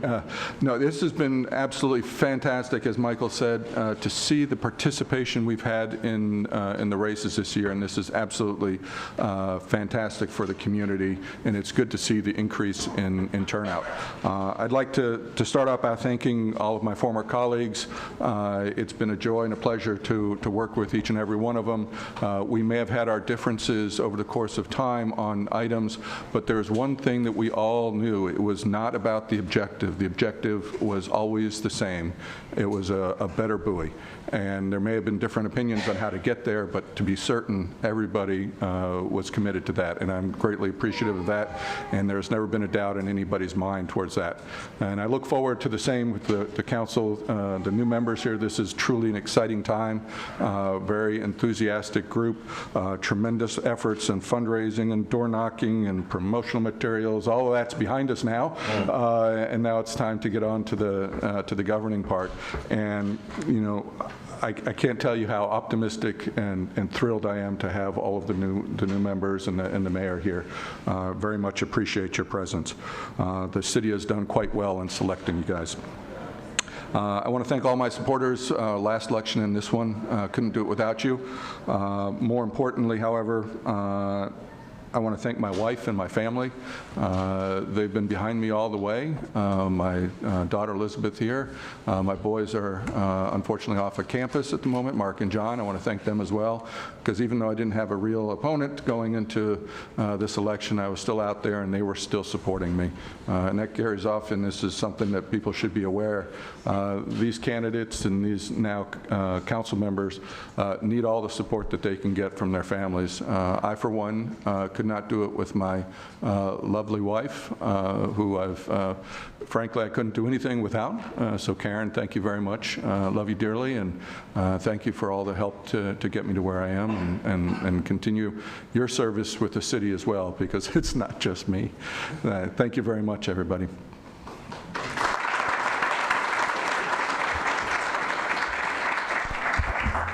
No, this has been absolutely fantastic, as Michael said, to see the participation we've had in the races this year, and this is absolutely fantastic for the community, and it's good to see the increase in turnout. I'd like to start out by thanking all of my former colleagues. It's been a joy and a pleasure to work with each and every one of them. We may have had our differences over the course of time on items, but there's one thing that we all knew. It was not about the objective. The objective was always the same. It was a better Bowie. And there may have been different opinions on how to get there, but to be certain, everybody was committed to that. And I'm greatly appreciative of that. And there's never been a doubt in anybody's mind towards that. And I look forward to the same with the council, the new members here. This is truly an exciting time. Very enthusiastic group, tremendous efforts in fundraising and door knocking and promotional materials. All of that's behind us now, and now it's time to get on to the governing part. And you know, I can't tell you how optimistic and thrilled I am to have all of the new members and the mayor here. Very much appreciate your presence. The city has done quite well in selecting you guys. I want to thank all my supporters, last election and this one. Couldn't do it without you. More importantly, however, I want to thank my wife and my family. They've been behind me all the way. My daughter Elizabeth here. My boys are unfortunately off of campus at the moment, Mark and John. I want to thank them as well, because even though I didn't have a real opponent going into this election, I was still out there and they were still supporting me. And that carries off, and this is something that people should be aware. These candidates and these now council members need all the support that they can get from their families. I, for one, could not do it with my lovely wife, who frankly, I couldn't do anything without. So Karen, thank you very much. Love you dearly, and thank you for all the help to get me to where I am, and continue your service with the city as well, because it's not just me. Thank you very much, everybody.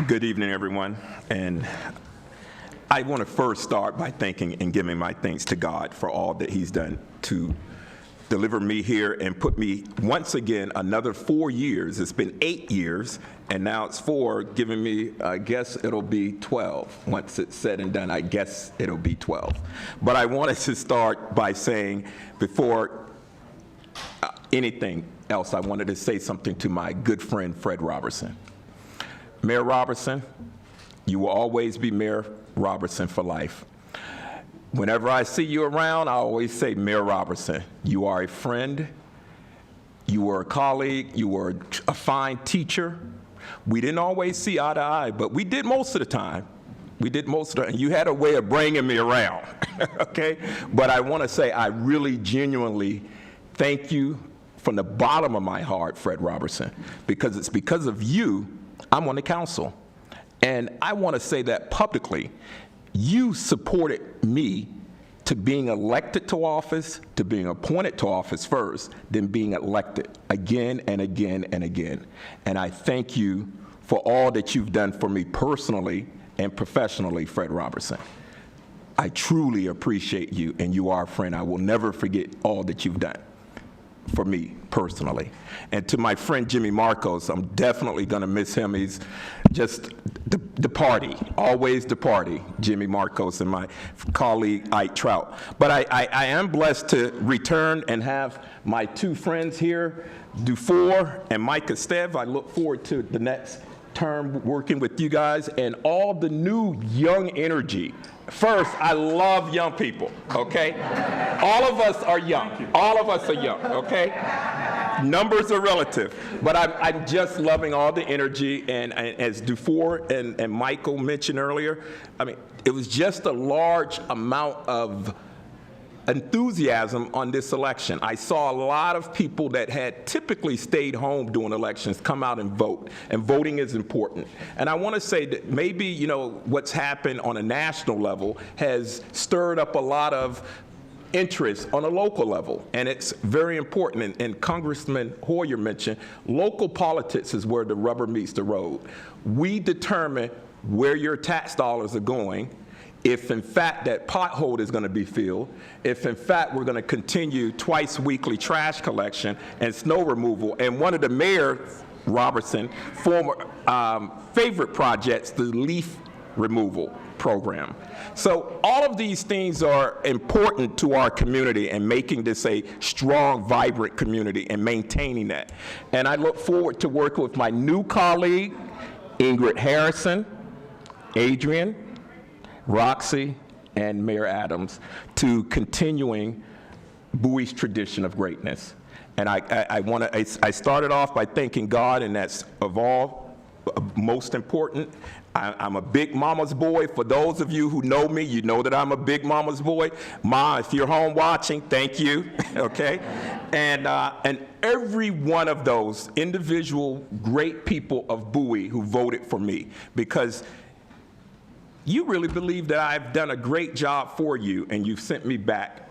Good evening, everyone. And I want to first start by thanking and giving my thanks to God for all that he's done to deliver me here and put me once again another 4 years. It's been 8 years, and now it's 4, giving me, I guess it'll be 12. Once it's said and done, I guess it'll be 12. But I wanted to start by saying, before anything else, I wanted to say something to my good friend, Fred Robertson. Mayor Robertson, you will always be Mayor Robertson for life. Whenever I see you around, I always say, Mayor Robertson, you are a friend, you were a colleague, you were a fine teacher, We didn't always see eye to eye, but we did most of the time. We did most of it, and you had a way of bringing me around, okay? But I want to say I really genuinely thank you from the bottom of my heart, Fred Robertson, because it's because of you I'm on the council. And I want to say that publicly. You supported me to being elected to office, to being appointed to office first, then being elected again and again and again. And I thank you for all that you've done for me personally and professionally, Fred Robertson. I truly appreciate you, and you are a friend. I will never forget all that you've done for me personally. And to my friend Jimmy Marcos, I'm definitely going to miss him. He's just the party, always the party, Jimmy Marcos and my colleague Ike Trout. But I am blessed to return and have my two friends here, Dufour and Mike Esteve. I look forward to the next term working with you guys and all the new young energy. First, I love young people, okay? All of us are young. All of us are young, okay? Numbers are relative. But I'm just loving all the energy. And as Dufour and Michael mentioned earlier, I mean, it was just a large amount of enthusiasm on this election. I saw a lot of people that had typically stayed home during elections come out and vote, and voting is important. And I want to say that maybe, you know, what's happened on a national level has stirred up a lot of interest on a local level, and it's very important. And Congressman Hoyer mentioned local politics is where the rubber meets the road. We determine where your tax dollars are going, if in fact that pothole is going to be filled, if in fact we're going to continue twice weekly trash collection and snow removal, and one of the Mayor Robertson former favorite projects, the leaf removal program. So all of these things are important to our community and making this a strong, vibrant community and maintaining that. And I look forward to working with my new colleague, Ingrid Harrison, Adrian, Roxy, and Mayor Adams, to continuing Bowie's tradition of greatness. And I started off by thanking God, and that's of all most important. I'm a big mama's boy. For those of you who know me, you know that I'm a big mama's boy. Ma, if you're home watching, thank you, okay? And every one of those individual great people of Bowie who voted for me, because you really believe that I've done a great job for you, and you've sent me back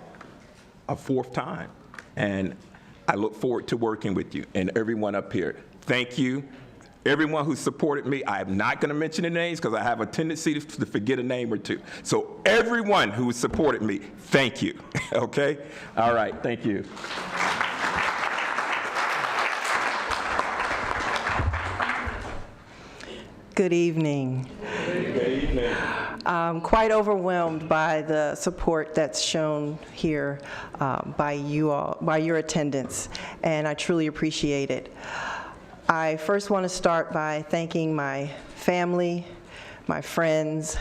a fourth time. And I look forward to working with you and everyone up here. Thank you. Everyone who supported me, I'm not going to mention the names because I have a tendency to forget a name or two. So everyone who supported me, thank you. Okay? All right. Thank you. Good evening. Good evening. I'm quite overwhelmed by the support that's shown here by you all, by your attendance, and I truly appreciate it. I first want to start by thanking my family, my friends,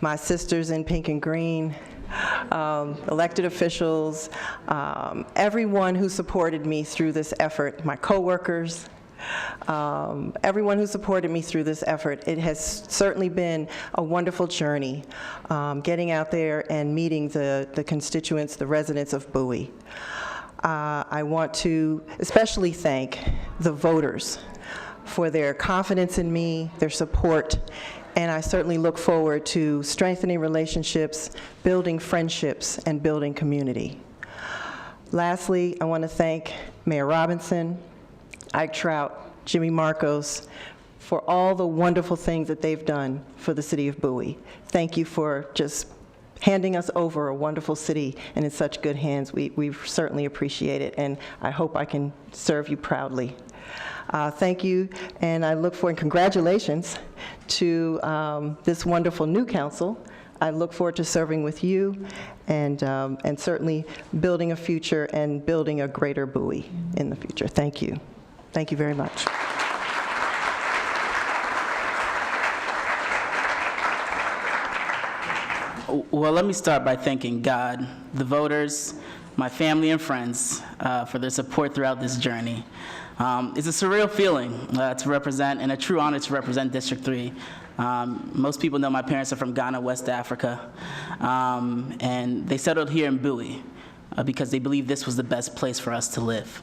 my sisters in pink and green, elected officials, everyone who supported me through this effort, my coworkers, everyone who supported me through this effort. It has certainly been a wonderful journey, getting out there and meeting the constituents, the residents of Bowie. I want to especially thank the voters for their confidence in me, their support, and I certainly look forward to strengthening relationships, building friendships, and building community. Lastly, I want to thank Mayor Robinson, Ike Trout, Jimmy Marcos, for all the wonderful things that they've done for the city of Bowie. Thank you for just handing us over a wonderful city and in such good hands. We certainly appreciate it, and I hope I can serve you proudly. Thank you, and I look forward, and congratulations to this wonderful new council. I look forward to serving with you and certainly building a future and building a greater Bowie in the future. Thank you. Thank you very much. Well, let me start by thanking God, the voters, my family and friends for their support throughout this journey. It's a surreal feeling to represent, and a true honor to represent District 3. Most people know my parents are from Ghana, West Africa, and they settled here in Bowie because they believed this was the best place for us to live,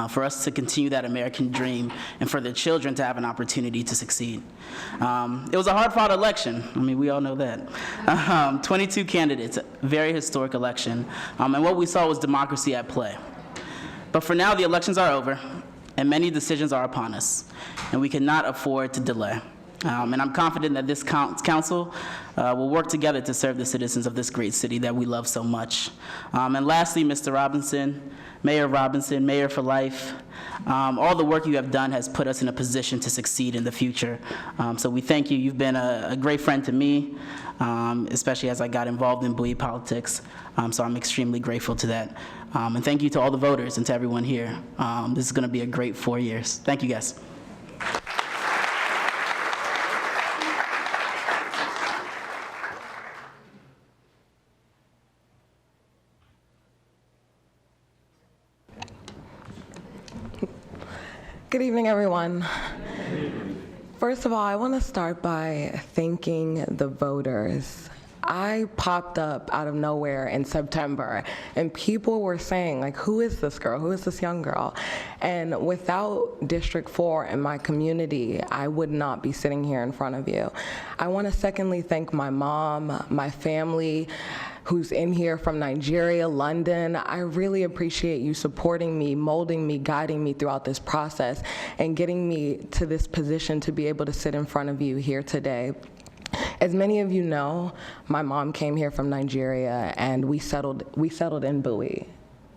for us to continue that American dream, and for their children to have an opportunity to succeed. It was a hard-fought election. I mean, we all know that. 22 candidates, a very historic election, and what we saw was democracy at play. But for now, the elections are over, and many decisions are upon us, and we cannot afford to delay. And I'm confident that this council will work together to serve the citizens of this great city that we love so much. And lastly, Mr. Robinson, Mayor for life, all the work you have done has put us in a position to succeed in the future. So we thank you. You've been a great friend to me, especially as I got involved in Bowie politics. So I'm extremely grateful to that. And thank you to all the voters and to everyone here. This is going to be a great 4 years. Thank you, guys. Good evening, everyone. First of all, I want to start by thanking the voters. I popped up out of nowhere in September, and people were saying, like, who is this girl? Who is this young girl? And without District 4 and my community, I would not be sitting here in front of you. I want to secondly thank my mom, my family, who's in here from Nigeria, London. I really appreciate you supporting me, molding me, guiding me throughout this process, and getting me to this position to be able to sit in front of you here today. As many of you know, my mom came here from Nigeria, and we settled in Bowie.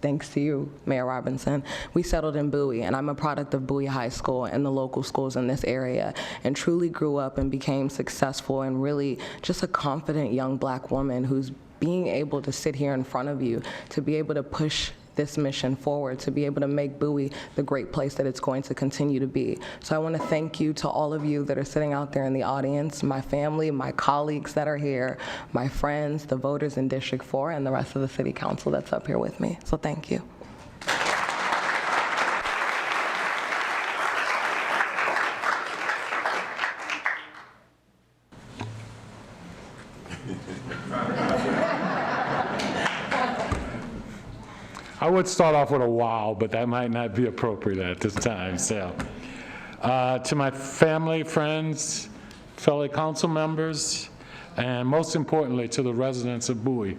Thanks to you, Mayor Robinson. We settled in Bowie, and I'm a product of Bowie High School and the local schools in this area, and truly grew up and became successful and really just a confident young black woman who's being able to sit here in front of you, to be able to push this mission forward, to be able to make Bowie the great place that it's going to continue to be. So I want to thank you to all of you that are sitting out there in the audience, my family, my colleagues that are here, my friends, the voters in District 4, and the rest of the City Council that's up here with me. So thank you. I would start off with a wow, but that might not be appropriate at this time. So, to my family, friends, fellow council members, and most importantly, to the residents of Bowie,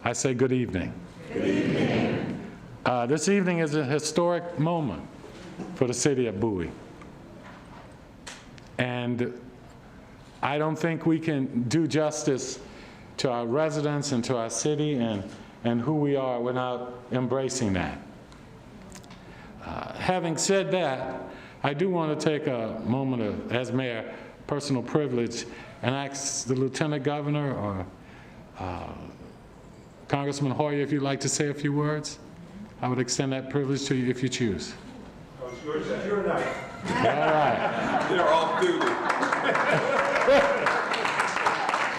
I say good evening. Good evening. This evening is a historic moment for the city of Bowie. And I don't think we can do justice to our residents and to our city and who we are without embracing that. Having said that, I do want to take a moment of, as mayor, personal privilege, and ask the Lieutenant Governor or Congressman Hoyer if you'd like to say a few words. I would extend that privilege to you if you choose. Oh, it's your night. All right. They're off duty.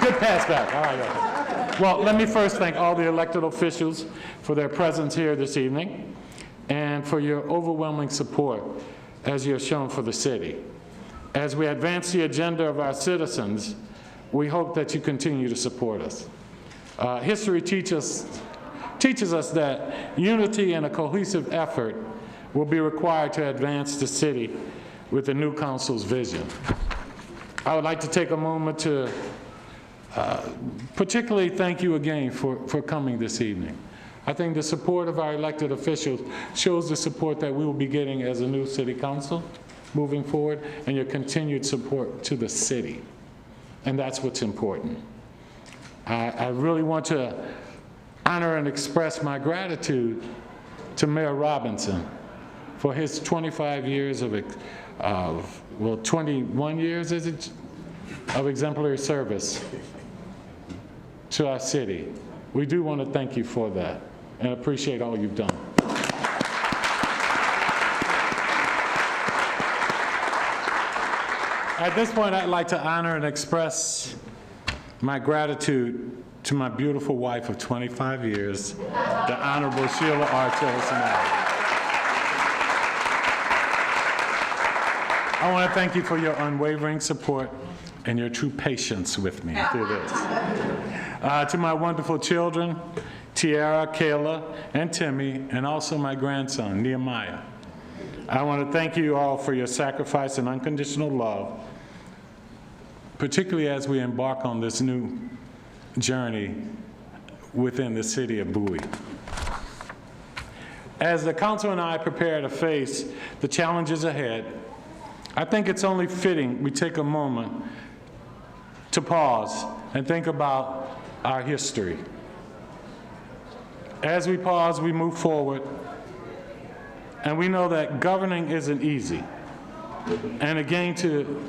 Good pass back. All right. Well, let me first thank all the elected officials for their presence here this evening and for your overwhelming support as you have shown for the city. As we advance the agenda of our citizens, we hope that you continue to support us. History teaches us that unity and a cohesive effort will be required to advance the city with the new council's vision. I would like to take a moment to particularly thank you again for coming this evening. I think the support of our elected officials shows the support that we will be getting as a new city council moving forward, and your continued support to the city. And that's what's important. I really want to honor and express my gratitude to Mayor Robinson for his 25 years well, 21 years, is it, of exemplary service to our city. We do want to thank you for that and appreciate all you've done. At this point, I'd like to honor and express my gratitude to my beautiful wife of 25 years, the Honorable Sheila R. Tillerson. I want to thank you for your unwavering support and your true patience with me through this. To my wonderful children, Tiara, Kayla, and Timmy, and also my grandson, Nehemiah. I want to thank you all for your sacrifice and unconditional love, particularly as we embark on this new journey within the city of Bowie. As the council and I prepare to face the challenges ahead, I think it's only fitting we take a moment to pause and think about our history. As we pause, we move forward, and we know that governing isn't easy. And again, to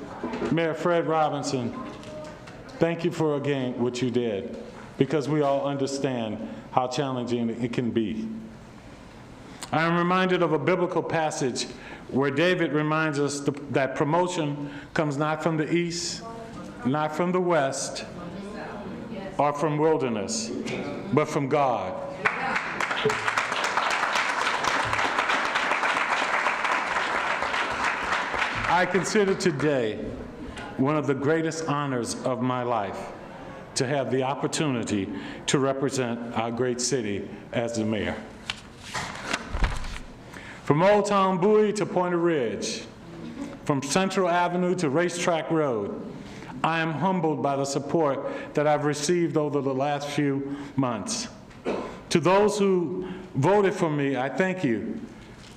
Mayor Fred Robinson, thank you for again what you did, because we all understand how challenging it can be. I am reminded of a biblical passage where David reminds us that promotion comes not from the east, not from the west, or from wilderness, but from God. I consider today one of the greatest honors of my life to have the opportunity to represent our great city as the mayor. From Old Town Bowie to Pointer Ridge, from Central Avenue to Racetrack Road, I am humbled by the support that I've received over the last few months. To those who voted for me, I thank you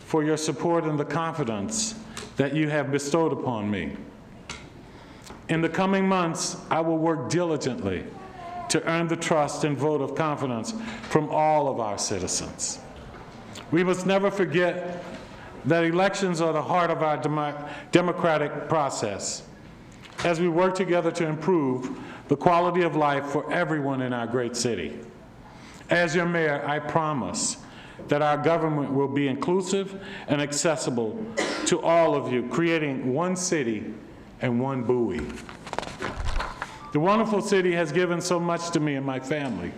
for your support and the confidence that you have bestowed upon me. In the coming months, I will work diligently to earn the trust and vote of confidence from all of our citizens. We must never forget that elections are the heart of our democratic process as we work together to improve the quality of life for everyone in our great city. As your mayor, I promise that our government will be inclusive and accessible to all of you, creating one city and one Bowie. The wonderful city has given so much to me and my family,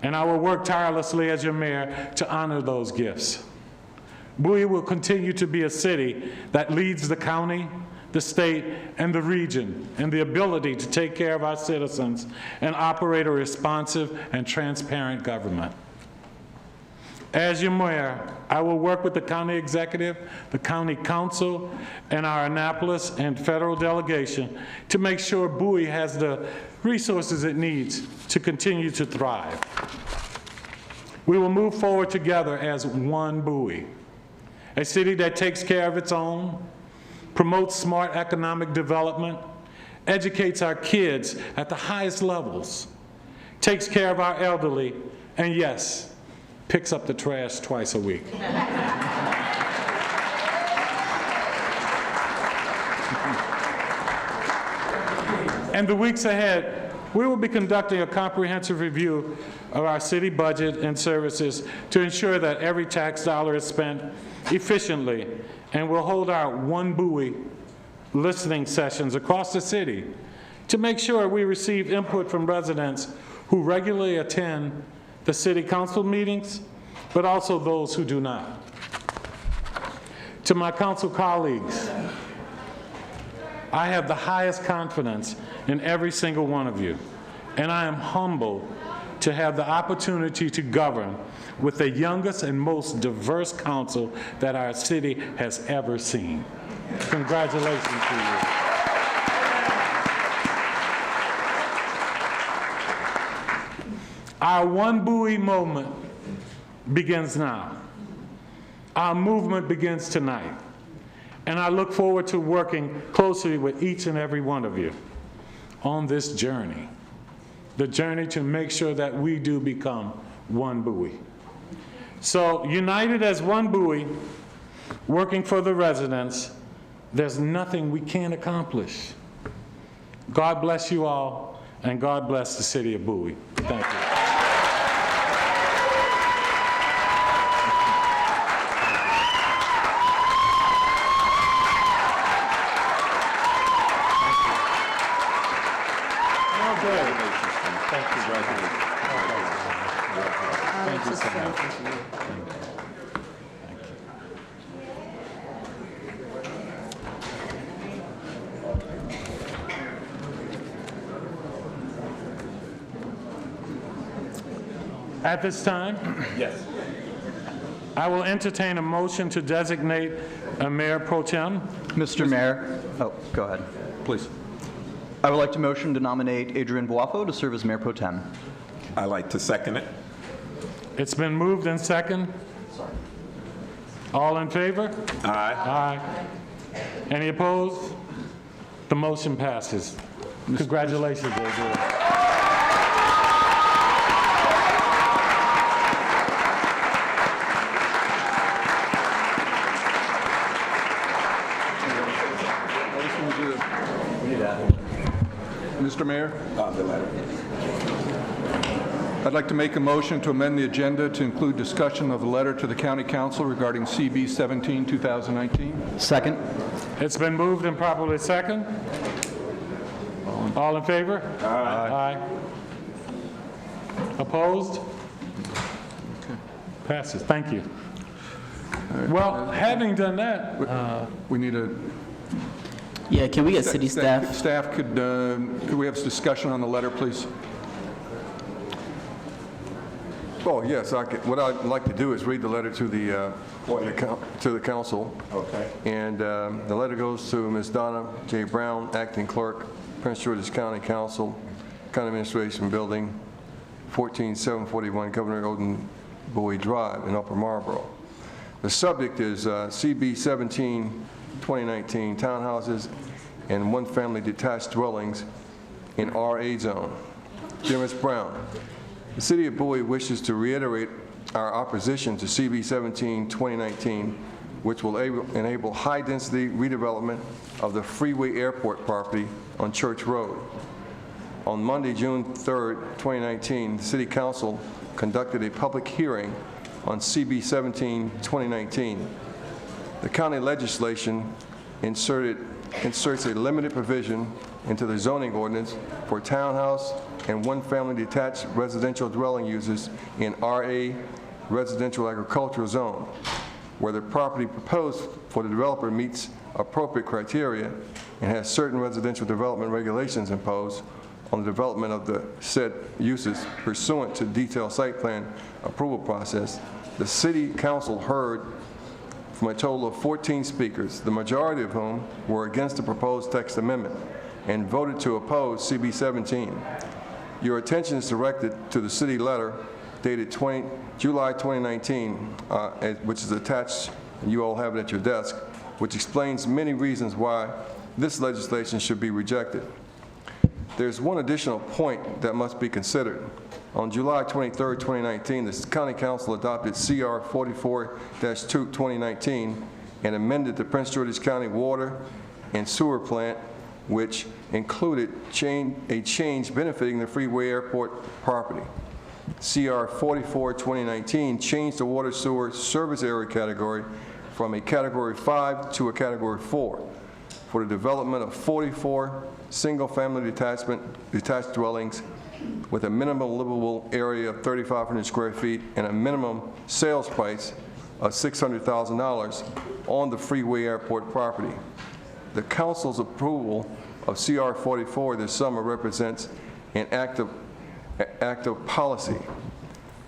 and I will work tirelessly as your mayor to honor those gifts. Bowie will continue to be a city that leads the county, the state, and the region in the ability to take care of our citizens and operate a responsive and transparent government. As your mayor, I will work with the county executive, the county council, and our Annapolis and federal delegation to make sure Bowie has the resources it needs to continue to thrive. We will move forward together as one Bowie, a city that takes care of its own, promotes smart economic development, educates our kids at the highest levels, takes care of our elderly, and yes, picks up the trash twice a week. In the weeks ahead, we will be conducting a comprehensive review of our city budget and services to ensure that every tax dollar is spent efficiently, and we'll hold our One Bowie listening sessions across the city to make sure we receive input from residents who regularly attend the city council meetings, but also those who do not. To my council colleagues, I have the highest confidence in every single one of you, and I am humbled to have the opportunity to govern with the youngest and most diverse council that our city has ever seen. Congratulations to you. Our One Bowie moment begins now. Our movement begins tonight. And I look forward to working closely with each and every one of you on this journey, the journey to make sure that we do become one Bowie. So, united as one Bowie, working for the residents, there's nothing we can't accomplish. God bless you all, and God bless the city of Bowie. Thank you. Thank you. Alex is thanking you. At this time, Yes. I will entertain a motion to designate a Mayor Pro Tem. Mr. Mayor, go ahead. Please. I would like to motion to nominate Adrian Boafo to serve as Mayor Pro Tem. I like to second it. It's been moved and second. All in favor? Aye. Aye. Any opposed? The motion passes. Congratulations, Adrian. Mr. Mayor? I'd like to make a motion to amend the agenda to include discussion of the letter to the County Council regarding CB 17, 2019. Second. It's been moved and properly second. All in favor? Aye. Opposed? Passes. Thank you. Well, having done that, we need a... Yeah, can we get city staff? Staff, could we have a discussion on the letter, please? Oh, yes, what I'd like to do is read the letter to the council. Okay. And the letter goes to Ms. Donna J. Brown, Acting Clerk, Prince George's County Council, County Administration Building, 14741 Governor Odin Bowie Drive in Upper Marlboro. The subject is CB 17, 2019, townhouses and one-family detached dwellings in RA zone. Dear Ms. Brown, the City of Bowie wishes to reiterate our opposition to CB 17, 2019, which will enable high-density redevelopment of the Freeway Airport property on Church Road. On Monday, June 3rd, 2019, the City Council conducted a public hearing on CB 17, 2019. The county legislation inserts a limited provision into the zoning ordinance for townhouse and one-family detached residential dwelling uses in RA residential agricultural zone, where the property proposed for the developer meets appropriate criteria and has certain residential development regulations imposed on the development of the said uses pursuant to detailed site plan approval process. The City Council heard from a total of 14 speakers, the majority of whom were against the proposed text amendment and voted to oppose CB 17. Your attention is directed to the city letter dated July 2019, which is attached, and you all have it at your desk, which explains many reasons why this legislation should be rejected. There's one additional point that must be considered. On July 23, 2019, the County Council adopted CR 44-2-2019 and amended the Prince George's County Water and Sewer Plant, which included a change benefiting the Freeway Airport property. CR 44-2019 changed the water sewer service area category from a Category 5 to a Category 4 for the development of 44 single-family detached dwellings with a minimum livable area of 3,500 square feet and a minimum sales price of $600,000 on the Freeway Airport property. The Council's approval of CR 44 this summer represents an act of policy.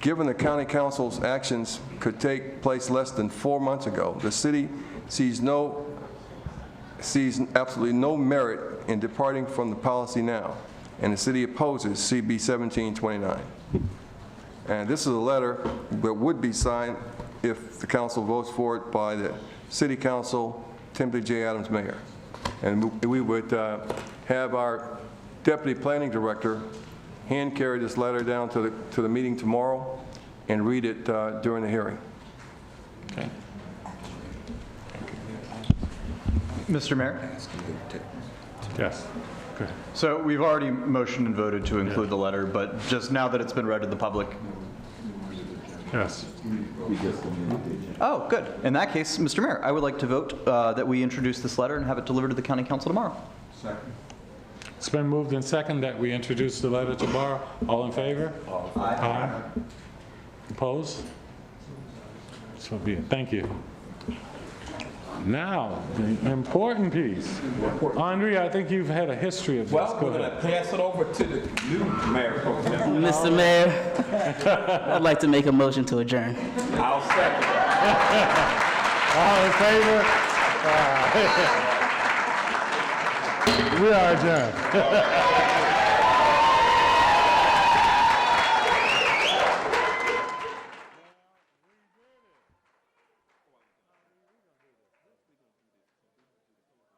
Given the County Council's actions could take place less than 4 months ago, the city sees absolutely no merit in departing from the policy now, and the city opposes CB 1729. And this is a letter that would be signed if the council votes for it by the City Council, Timothy J. Adams, Mayor. And we would have our Deputy Planning Director hand carry this letter down to the meeting tomorrow and read it during the hearing. okay. Mr. Mayor? Yes. Good. So we've already motioned and voted to include the letter, but just now that it's been read to the public. Yes. Oh, good. In that case, Mr. Mayor, I would like to vote that we introduce this letter and have it delivered to the County Council tomorrow. Second. It's been moved and second that we introduce the letter to borrow. All in favor? Aye. Opposed? So be it. Thank you. Now, the important piece. Andre, I think you've had a history of this. Well, Go we're going ahead. to pass it over to the new Mayor Pro Tem. Mr. Mayor, I'd like to make a motion to adjourn. I'll second. All in favor? We are adjourned.